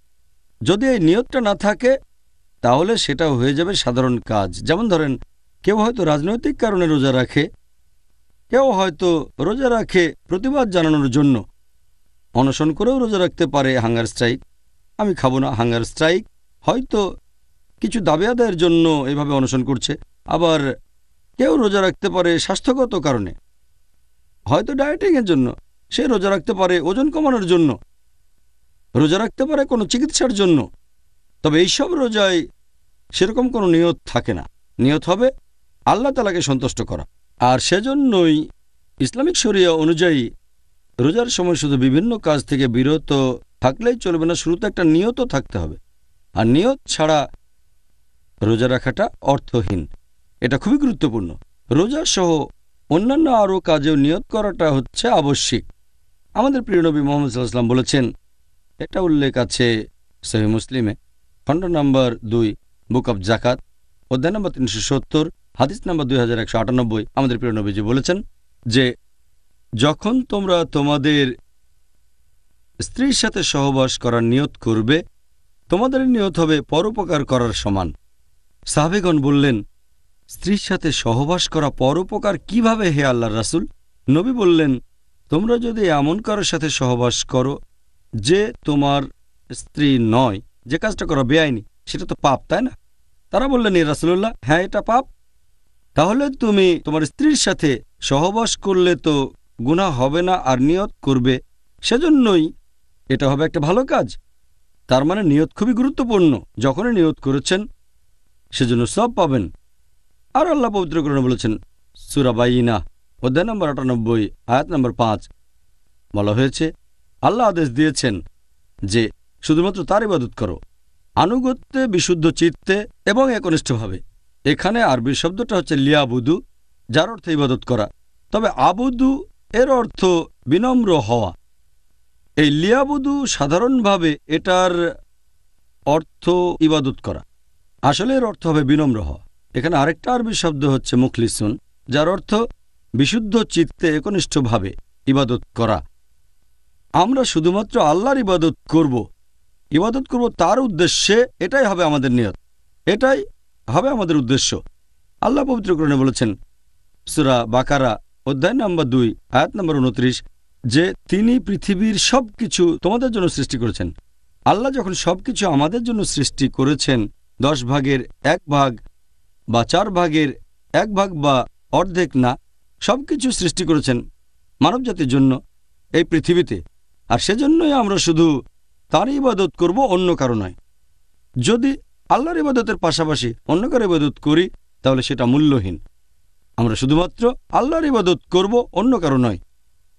যদি এই নিয়তটা না থাকে তাহলে সেটাও হয়ে যাবে সাধারণ কাজ। যেমন ধরেন, কেউ হয়তো রাজনৈতিক কারণে রোজা রাখে, কেউ হয়তো রোজা রাখে প্রতিবাদ জানানোর জন্য। অনশন করেও রোজা রাখতে পারে, হাঙ্গার স্ট্রাইক, আমি খাবো না হাঙ্গার স্ট্রাইক। হয়তো কিছু দাবি আদায়ের জন্য এভাবে অনশন করছে। আবার কেউ রোজা রাখতে পারে স্বাস্থ্যগত কারণে, হয়তো ডায়েটিংয়ের জন্য। সে রোজা রাখতে পারে ওজন কমানোর জন্য, রোজা রাখতে পারে কোনো চিকিৎসার জন্য। তবে এইসব রোজায় সেরকম কোনো নিয়ত থাকে না। নিয়ত হবে আল্লাহ তাআলাকে সন্তুষ্ট করা। আর সেজন্যই ইসলামিক শরিয়া অনুযায়ী রোজার সময় শুধু বিভিন্ন কাজ থেকে বিরত থাকলেই চলবে না, শুরুতে একটা নিয়তও থাকতে হবে। আর নিয়ত ছাড়া রোজা রাখাটা অর্থহীন। এটা খুবই গুরুত্বপূর্ণ। রোজা সহ অন্যান্য আরও কাজেও নিয়ত করাটা হচ্ছে আবশ্যিক। আমাদের প্রিয় নবী মুহাম্মদ সাল্লাল্লাহু আলাইহি ওয়াসাল্লাম বলেছেন, এটা উল্লেখ আছে সহিহ মুসলিমে, খণ্ড নম্বর 2, বুক অব জাকাত, অধ্যায় নম্বর 370, হাদিস নম্বর 2198। আমাদের প্রিয় নবীজি বলেছেন যে, যখন তোমরা তোমাদের স্ত্রীর সাথে সহবাস করার নিয়ত করবে, তোমাদের নিয়ত হবে পরোপকার করার সমান। সাহাবেগণ বললেন, স্ত্রীর সাথে সহবাস করা পরোপকার কিভাবে হে আল্লাহর রাসূল? নবী বললেন, তোমরা যদি এমন কারোর সাথে সহবাস করো যে তোমার স্ত্রী নয়, যে কাজটা করা বেআইনি, সেটা তো পাপ, তাই না? তারা বললেন, ইয়া রাসূলুল্লাহ, হ্যাঁ এটা পাপ। তাহলে তুমি তোমার স্ত্রীর সাথে সহবাস করলে তো গুনাহ হবে না, আর নিয়ত করবে, সেজন্যই এটা হবে একটা ভালো কাজ। তার মানে নিয়ত খুবই গুরুত্বপূর্ণ। যখনই নিয়ত করেছেন সেজন্য সব পাবেন। আর আল্লাহ পবিত্র কোরআনে বলেছেন, সূরা বাইয়িনা, অধ্যায় নম্বর 98, আয়াত নম্বর 5, বলা হয়েছে, আল্লাহ আদেশ দিয়েছেন যে শুধুমাত্র তার ইবাদত করো, আনুগত্যে, বিশুদ্ধ চিত্তে এবং একনিষ্ঠভাবে। এখানে আরবি শব্দটা হচ্ছে লিয়াবুদু, যার অর্থ ইবাদত করা। তবে আবুদু এর অর্থ বিনম্র হওয়া। এই লিয়াবুদু সাধারণভাবে এটার অর্থ ইবাদত করা, আসলে এর অর্থ হবে বিনম্র হওয়া। এখানে আরেকটা আরবি শব্দ হচ্ছে মুখলিসুন, যার অর্থ বিশুদ্ধ চিত্তে একনিষ্ঠভাবে ইবাদত করা। আমরা শুধুমাত্র আল্লাহর ইবাদত করব তার উদ্দেশ্যে, এটাই হবে আমাদের নিয়ত, এটাই হবে আমাদের উদ্দেশ্য। আল্লাহ পবিত্র কোরআনে বলেছেন, সূরা বাকারা, অধ্যায় নম্বর 2, আয়াত নম্বর 29, যে তিনি পৃথিবীর সব কিছু তোমাদের জন্য সৃষ্টি করেছেন। আল্লাহ যখন সব কিছু আমাদের জন্য সৃষ্টি করেছেন, 10 ভাগের 1 ভাগ বা 4 ভাগের 1 ভাগ বা অর্ধেক না, সব কিছু সৃষ্টি করেছেন মানবজাতির জন্য এই পৃথিবীতে। আর সেজন্যই আমরা শুধু তার ইবাদত করব, অন্য কারো নয়। যদি আল্লাহর ইবাদতের পাশাপাশি অন্য কারো ইবাদত করি তাহলে সেটা মূল্যহীন। আমরা শুধুমাত্র আল্লাহর ইবাদত করব, অন্য কারো নয়।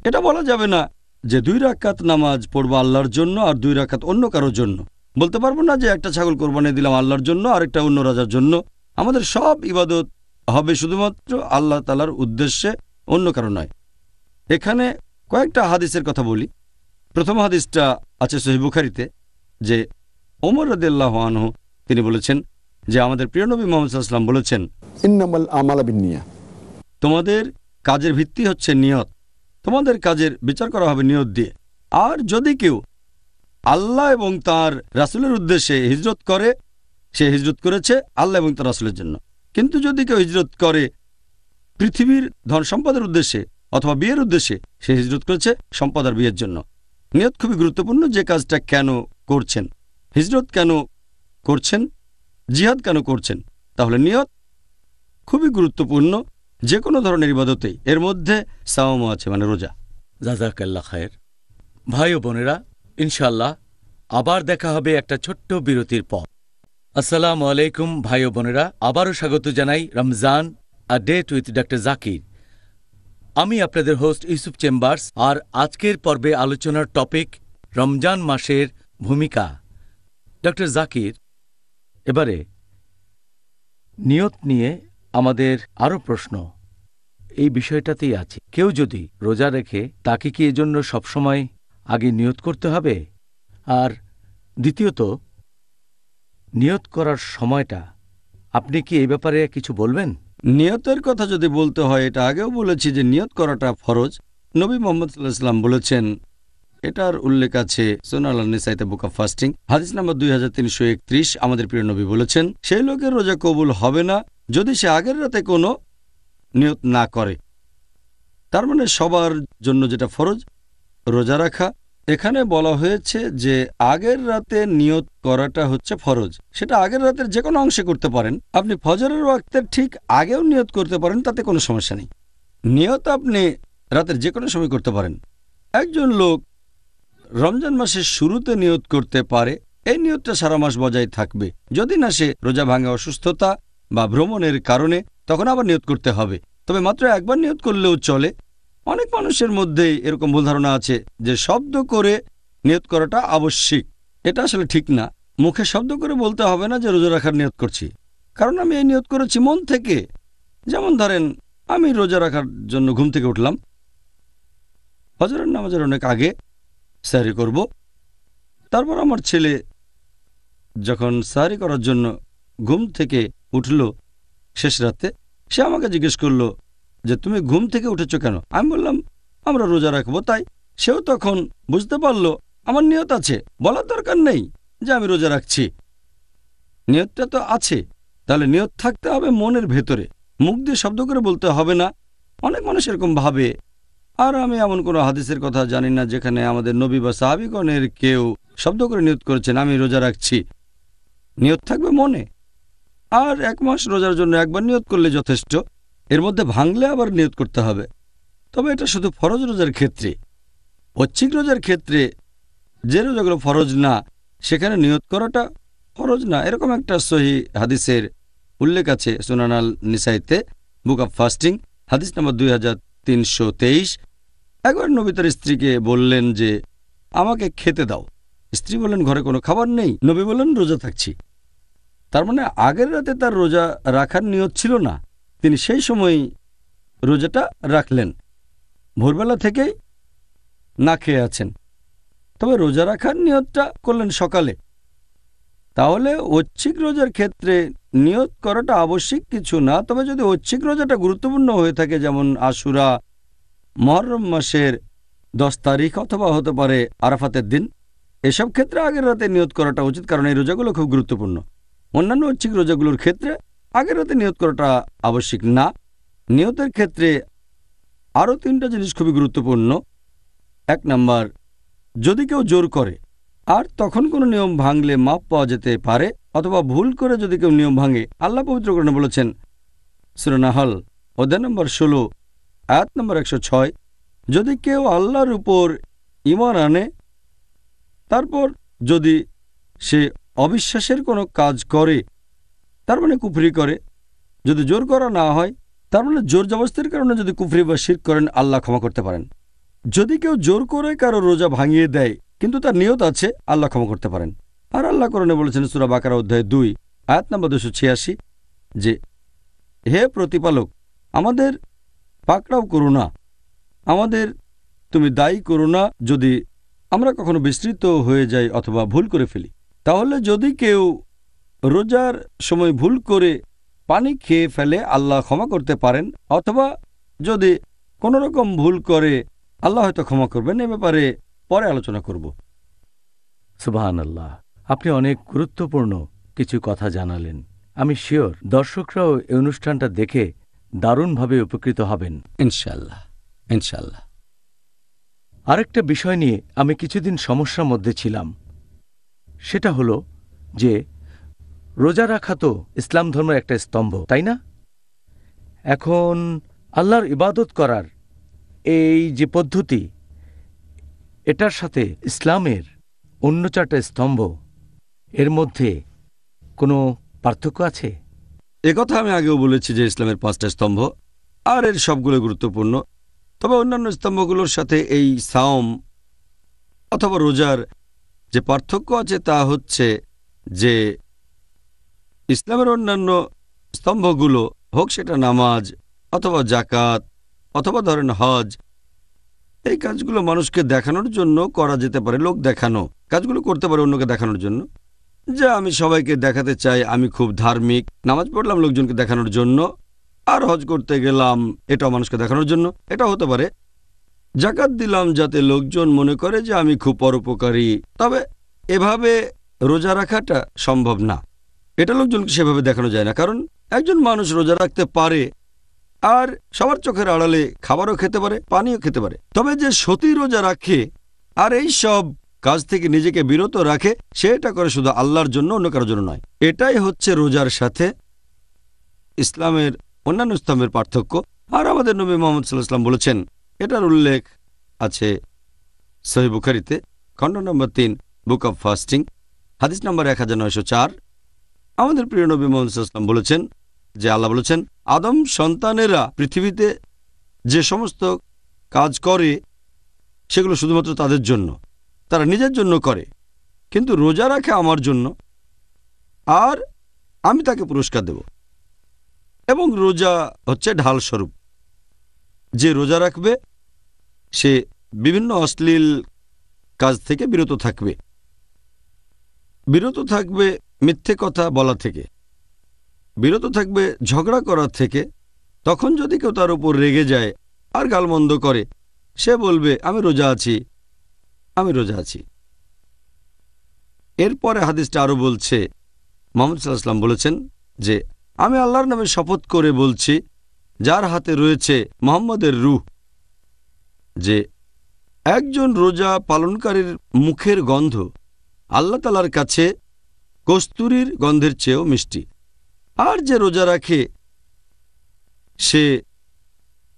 এটা বলা যাবে না যে 2 রাকাত নামাজ পড়বো আল্লাহর জন্য আর 2 রাকাত অন্য কারোর জন্য। বলতে পারবো না যে একটা ছাগল কোরবানি দিলাম আল্লাহর জন্য আর একটা অন্য রাজার জন্য। আমাদের সব ইবাদত হবে শুধুমাত্র আল্লাহ তাআলার উদ্দেশ্যে, অন্য কারো নয়। এখানে কয়েকটা হাদিসের কথা বলি। প্রথম হাদিসটা আছে সহিহ বুখারীতে, যে ওমর রাদিয়াল্লাহু আনহু তিনি বলেছেন যে আমাদের প্রিয় নবী মুহাম্মদ সাল্লাল্লাহু আলাইহি ওয়াসাল্লাম বলেছেন,
ইন্নামাল আমালু বিন্নিয়াত,
তোমাদের কাজের ভিত্তি হচ্ছে নিয়ত। তোমাদের কাজের বিচার করা হবে নিয়ত দিয়ে। আর যদি কেউ আল্লাহ এবং তার রাসূলের উদ্দেশ্যে হিজরত করে, সে হিজরত করেছে আল্লাহ এবং তার রাসূলের জন্য। কিন্তু যদি কেউ হিজরত করে পৃথিবীর ধন সম্পদের উদ্দেশ্যে অথবা বিয়ের উদ্দেশ্যে, সে হিজরত করেছে সম্পদ আর বিয়ের জন্য। নিয়ত খুবই গুরুত্বপূর্ণ, যে কাজটা কেন করছেন, হিজরত কেন করছেন, জিহাদ কেন করছেন। তাহলে নিয়ত খুবই গুরুত্বপূর্ণ যে কোনো ধরনের ইবাদতেই। এর মধ্যে সাওমও আছে, মানে রোজা।
জাযাকাল্লাহ খায়ের। ভাই ও বোনেরা, ইনশাআল্লাহ আবার দেখা হবে একটা ছোট্ট বিরতির পর। আসসালামু আলাইকুম ভাই ও বোনেরা, আবারও স্বাগত জানাই Ramzan a date with doctor Zakir. আমি আপনাদের হোস্ট ইউসুফ চেম্বার্স। আর আজকের পর্বে আলোচনার টপিক রমজান মাসের ভূমিকা। ডক্টর জাকির, এবারে নিয়ত নিয়ে আমাদের আরও প্রশ্ন এই বিষয়টাতেই আছে। কেউ যদি রোজা রেখে তাকে কি এজন্য সবসময় আগে নিয়ত করতে হবে? আর দ্বিতীয়ত, নিয়ত করার সময়টা আপনি কি এই ব্যাপারে কিছু বলবেন?
নিয়তের কথা যদি বলতে হয়, এটা আগেও বলেছি যে নিয়ত করাটা ফরজ। নবী মুহাম্মদ সাল্লাল্লাহু আলাইহি ওয়াসাল্লাম বলেছেন, এটার উল্লেখ আছে সুনান আন-নিসাইতে বুক অফ ফাস্টিং, হাদিস নাম্বার 2331। আমাদের প্রিয় নবী বলেছেন, সেই লোকের রোজা কবুল হবে না যদি সে আগের রাতে কোনো নিয়ত না করে। তার মানে সবার জন্য যেটা ফরজ, রোজা রাখা। এখানে বলা হয়েছে যে আগের রাতে নিয়ত করাটা হচ্ছে ফরজ। সেটা আগের রাতের যে কোনো অংশে করতে পারেন। আপনি ফজরের ওয়াক্তের ঠিক আগেও নিয়ত করতে পারেন, তাতে কোনো সমস্যা নেই। নিয়ত আপনি রাতের যে কোনো সময় করতে পারেন। একজন লোক রমজান মাসের শুরুতে নিয়ত করতে পারে, এই নিয়তটা সারা মাস বজায় থাকবে। যদি না সে রোজা ভাঙে অসুস্থতা বা ভ্রমণের কারণে, তখন আবার নিয়ত করতে হবে। তবে মাত্র একবার নিয়ত করলেও চলে। অনেক মানুষের মধ্যেই এরকম ভুল ধারণা আছে যে শব্দ করে নিয়ত করাটা আবশ্যিক। এটা আসলে ঠিক না। মুখে শব্দ করে বলতে হবে না যে রোজা রাখার নিয়ত করছি, কারণ আমি এই নিয়ত করেছি মন থেকে। যেমন ধরেন, আমি রোজা রাখার জন্য ঘুম থেকে উঠলাম, ফজরের নামাজের অনেক আগে সাহরি করব। তারপর আমার ছেলে যখন সাহরি করার জন্য ঘুম থেকে উঠল শেষ রাতে, সে আমাকে জিজ্ঞেস করলো যে তুমি ঘুম থেকে উঠেছ কেন? আমি বললাম আমরা রোজা রাখবো তাই। সেও তখন বুঝতে পারলো আমার নিয়ত আছে, বলার দরকার নেই যে আমি রোজা রাখছি। নিয়তটা তো আছে। তাহলে নিয়ত থাকতে হবে মনের ভেতরে, মুখ দিয়ে শব্দ করে বলতে হবে না। অনেক মানুষ এরকম ভাবে। আর আমি এমন কোনো হাদিসের কথা জানি না যেখানে আমাদের নবী বা সাহাবীগণের কেউ শব্দ করে নিয়ত করেছেন আমি রোজা রাখছি। নিয়ত থাকবে মনে। আর এক মাস রোজার জন্য একবার নিয়ত করলে যথেষ্ট। এর মধ্যে ভাঙলে আবার নিয়ত করতে হবে। তবে এটা শুধু ফরজ রোজার ক্ষেত্রে। ঐচ্ছিক রোজার ক্ষেত্রে যে রোজাগুলো ফরজ না, সেখানে নিয়ত করাটা ফরজ না। এরকম একটা সহিহ হাদিসের উল্লেখ আছে সুনান আন-নিসাইতে বুক অফ ফাস্টিং, হাদিস নম্বর 2323। একবার নবী তার স্ত্রীকে বললেন যে আমাকে খেতে দাও। স্ত্রী বললেন ঘরে কোনো খাবার নেই। নবী বললেন রোজা থাকছি। তার মানে আগের রাতে তার রোজা রাখার নিয়ত ছিল না, তিনি সেই সময় রোজাটা রাখলেন। ভোরবেলা থেকেই না খেয়ে আছেন, তবে রোজা রাখার নিয়তটা করলেন সকালে। তাহলে ঐচ্ছিক রোজার ক্ষেত্রে নিয়ত করাটা আবশ্যিক কিছু না। তবে যদি ঐচ্ছিক রোজাটা গুরুত্বপূর্ণ হয়ে থাকে, যেমন আশুরা, মুহররম মাসের 10 তারিখ, অথবা হতে পারে আরাফাতের দিন, এসব ক্ষেত্রে আগের রাতে নিয়ত করাটা উচিত, কারণ এই রোজাগুলো খুব গুরুত্বপূর্ণ। অন্যান্য ঐচ্ছিক রোজাগুলোর ক্ষেত্রে আগের রাতে নিয়ত করাটা আবশ্যিক না। নিয়তের ক্ষেত্রে আরও 3টা জিনিস খুবই গুরুত্বপূর্ণ। 1 নাম্বার, যদি কেউ জোর করে আর তখন কোনো নিয়ম ভাঙলে মাপ পাওয়া যেতে পারে, অথবা ভুল করে যদি কেউ নিয়ম ভাঙে, আল্লাহ পবিত্র কোরআনে বলেছেন সূরা নাহল অধ্যায় নম্বর 16 আয়াত নম্বর 106, যদি কেউ আল্লাহর উপর ঈমান আনে, তারপর যদি সে অবিশ্বাসের কোনো কাজ করে, তার মানে কুফরি করে, যদি জোর করা না হয়, তার মানে জোর জবরদস্তির কারণে যদি কুফরি বা শিরক করেন, আল্লাহ ক্ষমা করতে পারেন। যদি কেউ জোর করে কারো রোজা ভাঙিয়ে দেয় কিন্তু তার নিয়ত আছে, আল্লাহ ক্ষমা করতে পারেন। আর আল্লাহ কোরআনে বলেছেন সূরা বাকারা অধ্যায় 2 আয়াত নম্বর 286 যে হে প্রতিপালক, আমাদের পাকড়াও করো না, আমাদের তুমি দায়ী করো না যদি আমরা কখনো বিস্মৃত হয়ে যাই অথবা ভুল করে ফেলি। তাহলে যদি কেউ রোজার সময় ভুল করে পানি খেয়ে ফেলে, আল্লাহ ক্ষমা করতে পারেন। অথবা যদি কোনো রকম ভুল করে আল্লাহ হয়তো ক্ষমা করবেন, এ ব্যাপারে পরে আলোচনা করব।
সুবহানাল্লাহ, আপনি অনেক গুরুত্বপূর্ণ কিছু কথা জানালেন। আমি শিওর দর্শকরাও এই অনুষ্ঠানটা দেখে দারুণভাবে উপকৃত হবেন।
ইনশাআল্লাহ, ইনশাআল্লাহ।
আরেকটা বিষয় নিয়ে আমি কিছুদিন সমস্যার মধ্যে ছিলাম। সেটা হলো যে রোজা রাখা তো ইসলাম ধর্মের একটা স্তম্ভ, তাই না? এখন আল্লাহর ইবাদত করার এই যে পদ্ধতি, এটার সাথে ইসলামের অন্য 4টা স্তম্ভ, এর মধ্যে কোনো পার্থক্য আছে?
একথা আমি আগেও বলেছি যে ইসলামের 5টা স্তম্ভ, আর এর সবগুলো গুরুত্বপূর্ণ। তবে অন্যান্য স্তম্ভগুলোর সাথে এই সাওম অথবা রোজার যে পার্থক্য আছে তা হচ্ছে যে ইসলামের অন্যান্য স্তম্ভগুলো, হোক সেটা নামাজ অথবা জাকাত অথবা ধরেন হজ, এই কাজগুলো মানুষকে দেখানোর জন্য করা যেতে পারে। লোক দেখানো কাজগুলো করতে পারে অন্যকে দেখানোর জন্য, যে আমি সবাইকে দেখাতে চাই আমি খুব ধার্মিক। নামাজ পড়লাম লোকজনকে দেখানোর জন্য, আর হজ করতে গেলাম এটাও মানুষকে দেখানোর জন্য, এটা হতে পারে। জাকাত দিলাম যাতে লোকজন মনে করে যে আমি খুব পরোপকারী। তবে এভাবে রোজা রাখাটা সম্ভব না, এটা লোকজনকে সেভাবে দেখানো যায় না। কারণ একজন মানুষ রোজা রাখতে পারে আর সবার চোখের আড়ালে খাবারও খেতে পারে, পানিও খেতে পারে। তবে যে সতী রোজা রাখে আর এই সব কাজ থেকে নিজেকে বিরত রাখে, সেটা করে শুধু আল্লাহর জন্য, অন্য কারোর জন্য নয়। এটাই হচ্ছে রোজার সাথে ইসলামের অন্যান্য স্তম্ভের পার্থক্য। আর আমাদের নবী মুহাম্মদ সাল্লাল্লাহু আলাইহি ওয়াসাল্লাম বলেছেন, এটার উল্লেখ আছে সহিহ বুখারীতে, খণ্ড নম্বর 3, বুক অব ফাস্টিং, হাদিস নম্বর 1904। আমাদের প্রিয় নবী মুহাম্মদ সাল্লাল্লাহু আলাইহি ওয়াসাল্লাম বলেছেন যে আল্লাহ বলেছেন, আদম সন্তানেরা পৃথিবীতে যে সমস্ত কাজ করে সেগুলো শুধুমাত্র তাদের জন্য, তারা নিজের জন্য করে, কিন্তু রোজা রাখে আমার জন্য, আর আমি তাকে পুরস্কার দেব। এবং রোজা হচ্ছে ঢাল স্বরূপ। যে রোজা রাখবে সে বিভিন্ন অশ্লীল কাজ থেকে বিরত থাকবে, বিরত থাকবে মিথ্যে কথা বলা থেকে, বিরত থাকবে ঝগড়া করার থেকে। তখন যদি কেউ তার উপর রেগে যায় আর গালমন্দ করে, সে বলবে আমি রোজা আছি, আমি রোজা আছি। এরপরে হাদিসটা আরও বলছে, মুহাম্মদ সাল্লাল্লাহু আলাইহি ওয়াসাল্লাম বলেছেন যে আমি আল্লাহর নামে শপথ করে বলছি, যার হাতে রয়েছে মুহাম্মদের রূহ, যে একজন রোজা পালনকারীর মুখের গন্ধ আল্লাহ তাআলার কাছে কস্তুরীর গন্ধের চেয়েও মিষ্টি। আর যে রোজা রাখে সে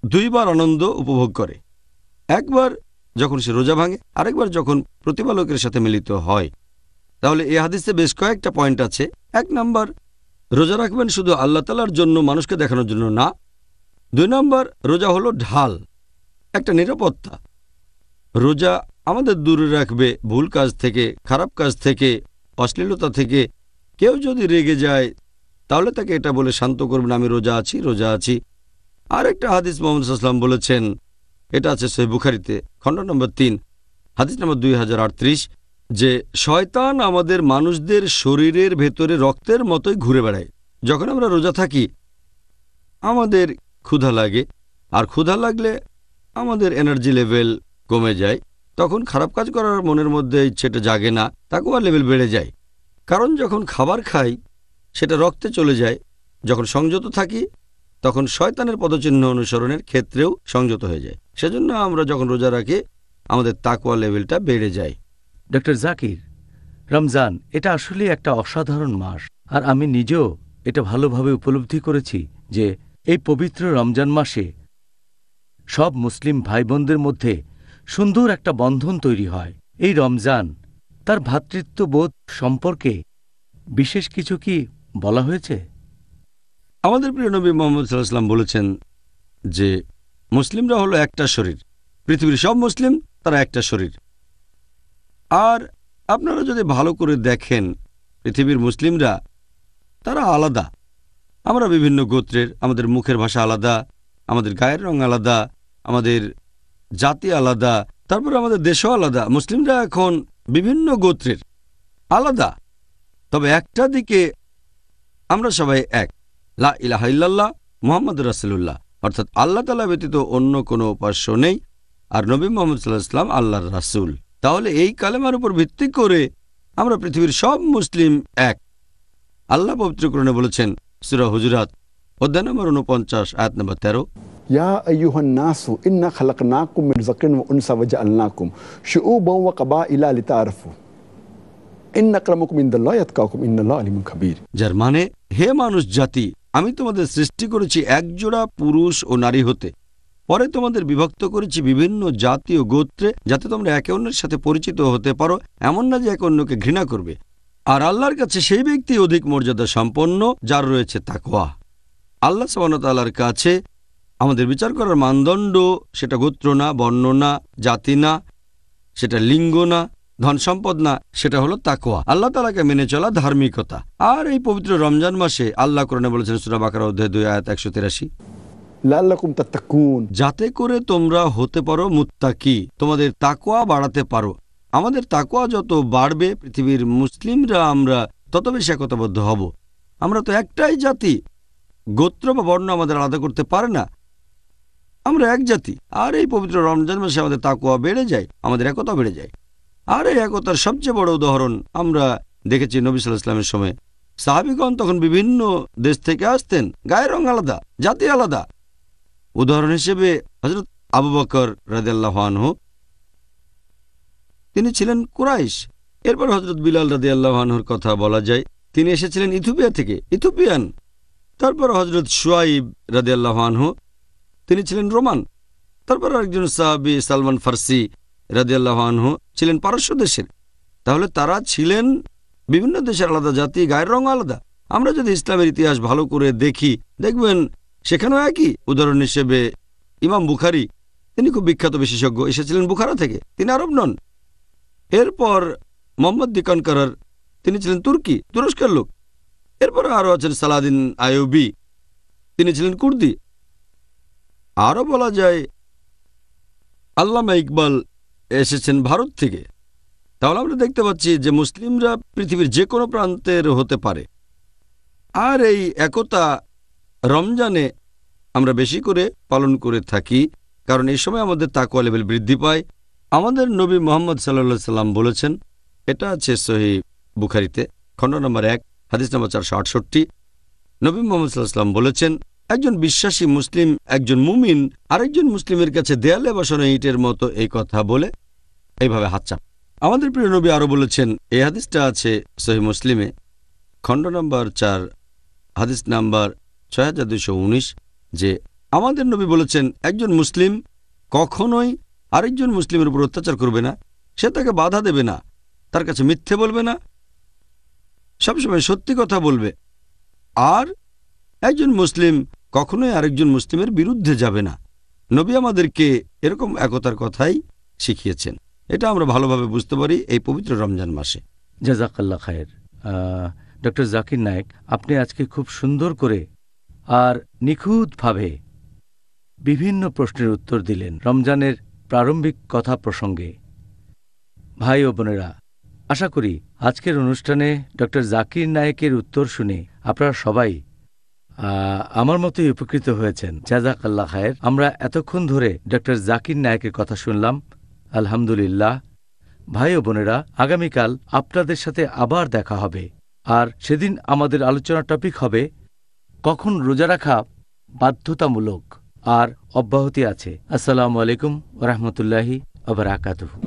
2 বার আনন্দ উপভোগ করে, একবার যখন সে রোজা ভাঙে, আরেকবার যখন প্রতিপালকের সাথে মিলিত হয়। তাহলে এই হাদিসে বেশ কয়েকটা পয়েন্ট আছে। 1 নাম্বার, রোজা রাখবেন শুধু আল্লাহ তাআলার জন্য, মানুষকে দেখানোর জন্য না। 2 নাম্বার, রোজা হলো ঢাল, একটা নিরাপত্তা। রোজা আমাদের দূরে রাখবে ভুল কাজ থেকে, খারাপ কাজ থেকে, অশ্লীলতা থেকে। কেউ যদি রেগে যায় তাহলে তাকে এটা বলে শান্ত করবেন, আমি রোজা আছি, রোজা আছি। আরেকটা হাদিস মুহাম্মদ সাল্লাল্লাহু আলাইহি ওয়াসাল্লাম বলেছেন, এটা আছে সহিহ বুখারীতে, খণ্ড নম্বর 3, হাদিস নম্বর 2038, যে শয়তান আমাদের মানুষদের শরীরের ভেতরে রক্তের মতোই ঘুরে বেড়ায়। যখন আমরা রোজা থাকি আমাদের ক্ষুধা লাগে, আর ক্ষুধা লাগলে আমাদের এনার্জি লেভেল কমে যায়। তখন খারাপ কাজ করার মনের মধ্যে ইচ্ছেটা জাগে না, তাকওয়ার লেভেল বেড়ে যায়। কারণ যখন খাবার খাই সেটা রক্তে চলে যায়। যখন সংযত থাকি তখন শয়তানের পদচিহ্ন অনুসরণের ক্ষেত্রেও সংযত হয়ে যায়। সেজন্য আমরা যখন রোজা রাখি আমাদের তাকওয়া লেভেলটা বেড়ে যায়।
ডক্টর জাকির, রমজান এটা আসলে একটা অসাধারণ মাস, আর আমি নিজেও এটা ভালোভাবে উপলব্ধি করেছি যে এই পবিত্র রমজান মাসে সব মুসলিম ভাই বোনদের মধ্যে সুন্দর একটা বন্ধন তৈরি হয়। এই রমজান তার ভ্রাতৃত্ববোধ সম্পর্কে বিশেষ কিছু কি বলা হয়েছে?
আমাদের প্রিয় নবী মুহাম্মদ সাল্লাল্লাহু আলাইহি ওয়াসাল্লাম বলেছেন যে মুসলিমরা হলো একটা শরীর, পৃথিবীর সব মুসলিম তারা একটা শরীর। আর আপনারা যদি ভালো করে দেখেন পৃথিবীর মুসলিমরা তারা আলাদা। আমরা বিভিন্ন গোত্রের, আমাদের মুখের ভাষা আলাদা, আমাদের গায়ের রং আলাদা, আমাদের জাতি আলাদা, তারপর আমাদের দেশও আলাদা। মুসলিমরা এখন বিভিন্ন গোত্রের, আলাদা, তবে একটা দিকে আমরা সবাই এক, লা ইলাহা ইল্লাল্লাহ মুহাম্মাদুর রাসূলুল্লাহ, অর্থাৎ আল্লাহ তাআলা ব্যতীত অন্য কোনো উপাস্য নেই, আর নবী মুহাম্মদ সাল্লাল্লাহু আলাইহি ওয়াসাল্লাম আল্লাহর রাসূল। তাহলে এই কালেমার উপর ভিত্তি করে আমরা পৃথিবীর সব মুসলিম এক। আল্লাহ পবিত্র কোরআনে বলেছেন সূরা হুজুরাত অধ্যায় নম্বর 49 আয়াত নম্বর 13,
या अय्युहन नासु इन्ना खलकनाकुम मिन ज़करिन व उनसा वजअलनाकुम शुऊबन व क़बाइला लितारफू इन्न अक्रमकुम इनदल्लाहि अतकाकुम इन्नल्लाहा अलीमुन खबीर।
যার মানে, হে মানুষ জাতি, আমি তোমাদের সৃষ্টি করেছি একজোড়া পুরুষ ও নারী হতে, পরে তোমাদের বিভক্ত করেছি বিভিন্ন জাতি ও গোত্রে, যাতে তোমরা একে অন্যের সাথে পরিচিত হতে পারো, এমন না যে একে অন্যকে ঘৃণা করবে। আর আল্লাহর কাছে সেই ব্যক্তি অধিক মর্যাদা সম্পন্ন যার রয়েছে তাকওয়া। আল্লাহ সুবহানাহু ওয়া তাআলার কাছে আমাদের বিচার করার মানদণ্ড সেটা গোত্র না, বর্ণ না, জাতি না, সেটা লিঙ্গ না, ধন সম্পদ না, সেটা হলো তাকওয়া, আল্লাহ তাআলাকে মেনে চলা ধার্মিকতা। আর এই পবিত্র রমজান মাসে আল্লাহ কোরআনে বলেছেন সূরা বাকারা অধ্যায় 2 আয়াত 183,
লাআল্লাকুম তাত্তাকুন,
যাতে করে তোমরা হতে পারো মুত্তাকি, তোমাদের তাকওয়া বাড়াতে পারো। আমাদের তাকওয়া যত বাড়বে, পৃথিবীর মুসলিমরা আমরা তত বেশি একতাবদ্ধ হব। আমরা তো একটাই জাতি, গোত্র বা বর্ণ আমাদের আলাদা করতে পারে না, আমরা এক জাতি। আর এই পবিত্র রমজান মাসে আমাদের তাকওয়া বেড়ে যায়, আমাদের একতা বেড়ে যায়। আর এই একতার সবচেয়ে বড় উদাহরণ আমরা দেখেছি নবী সাল্লাল্লাহু আলাইহি ওয়াসাল্লামের সময়। সাহাবীগণ তখন বিভিন্ন দেশ থেকে আসতেন, গায়ের রং আলাদা, জাতি আলাদা। উদাহরণ হিসেবে হযরত আবু বকর রাদিয়াল্লাহু আনহু, তিনি ছিলেন কুরাইশ। এরপর হযরত বিলাল রাদিয়াল্লাহু আনহুর কথা বলা যায়, তিনি এসেছিলেন ইথিওপিয়া থেকে, ইথিওপিয়ান। তারপর হযরত শুআইব রাদিয়াল্লাহু আনহু, তিনি ছিলেন রোমান। তারপর আরেকজন সাহাবী সালমান ফার্সি রাদিয়াল্লাহু আনহু ছিলেন পারস্য দেশের। তাহলে তারা ছিলেন বিভিন্ন দেশের আলাদা জাতি, গায়ের রং আলাদা। আমরা যদি ইসলামের ইতিহাস ভালো করে দেখি, দেখবেন সেখানেও একই। উদাহরণ হিসেবে ইমাম বুখারী, তিনি খুব বিখ্যাত বিশেষজ্ঞ, এসেছিলেন বুখারা থেকে, তিনি আরব নন। এরপর মোহাম্মদ দিকানকারার, তিনি ছিলেন তুরস্কের লোক। এরপর আরও আছেন সালাদিন আইয়ুবী, তিনি ছিলেন কুর্দি। আরও বলা যায় আল্লামা ইকবাল এসেছেন ভারত থেকে। তাহলে আমরা দেখতে পাচ্ছি যে মুসলিমরা পৃথিবীর যে কোনো প্রান্তের হতে পারে। আর এই একতা রমজানে আমরা বেশি করে পালন করে থাকি, কারণ এই সময় আমাদের তাকওয়া লেভেল বৃদ্ধি পায়। আমাদের নবী মুহাম্মদ সাল্লাল্লাহু আলাইহি সাল্লাম বলেছেন, এটা আছে সহিহ বুখারীতে খণ্ড নম্বর 1 হাদিস নম্বর 468, নবী মুহাম্মদ সাল্লাল্লাহু আলাইহি সাল্লাম বলেছেন, একজন বিশ্বাসী মুসলিম একজন মুমিন আরেকজন মুসলিমের কাছে দেয়ালে বসানো ইটের মতো, এই কথা বলে এইভাবে হাত চাপ। আমাদের প্রিয় নবী আরও বলেছেন, এই হাদিসটা আছে সহিহ মুসলিমে খণ্ড নম্বর 4 হাদিস নাম্বার 6219, যে আমাদের নবী বলেছেন, একজন মুসলিম কখনোই আরেকজন মুসলিমের উপর অত্যাচার করবে না, সে তাকে বাধা দেবে না, তার কাছে মিথ্যে বলবে না, সবসময় সত্যি কথা বলবে। আর একজন মুসলিম কখনোই আরেকজন মুসলিমের বিরুদ্ধে যাবে না। নবী আমাদেরকে এরকম একতার কথাই শিখিয়েছেন। এটা আমরা ভালোভাবে বুঝতে পারি এই পবিত্র রমজান মাসে।
জাযাকাল্লাহ খায়ের। ডক্টর জাকির নায়েক, আপনি আজকে খুব সুন্দর করে আর নিখুঁতভাবে বিভিন্ন প্রশ্নের উত্তর দিলেন রমজানের প্রারম্ভিক কথা প্রসঙ্গে। ভাই ও বোনেরা, আশা করি আজকের অনুষ্ঠানে ডক্টর জাকির নায়েকের উত্তর শুনে আপনারা সবাই আমার মতোই উপকৃত হয়েছেন। জাযাকাল্লাহ খায়ের। আমরা এতক্ষণ ধরে ডক্টর জাকির নায়েকের কথা শুনলাম, আলহামদুলিল্লাহ। ভাই ও বোনেরা, আগামীকাল আপনাদের সাথে আবার দেখা হবে, আর সেদিন আমাদের আলোচনার টপিক হবে কখন রোজা রাখা বাধ্যতামূলক, আর অব্যাহতি আছে। আসসালামু আলাইকুম ওয়া রাহমাতুল্লাহি ওয়া বারাকাতুহু।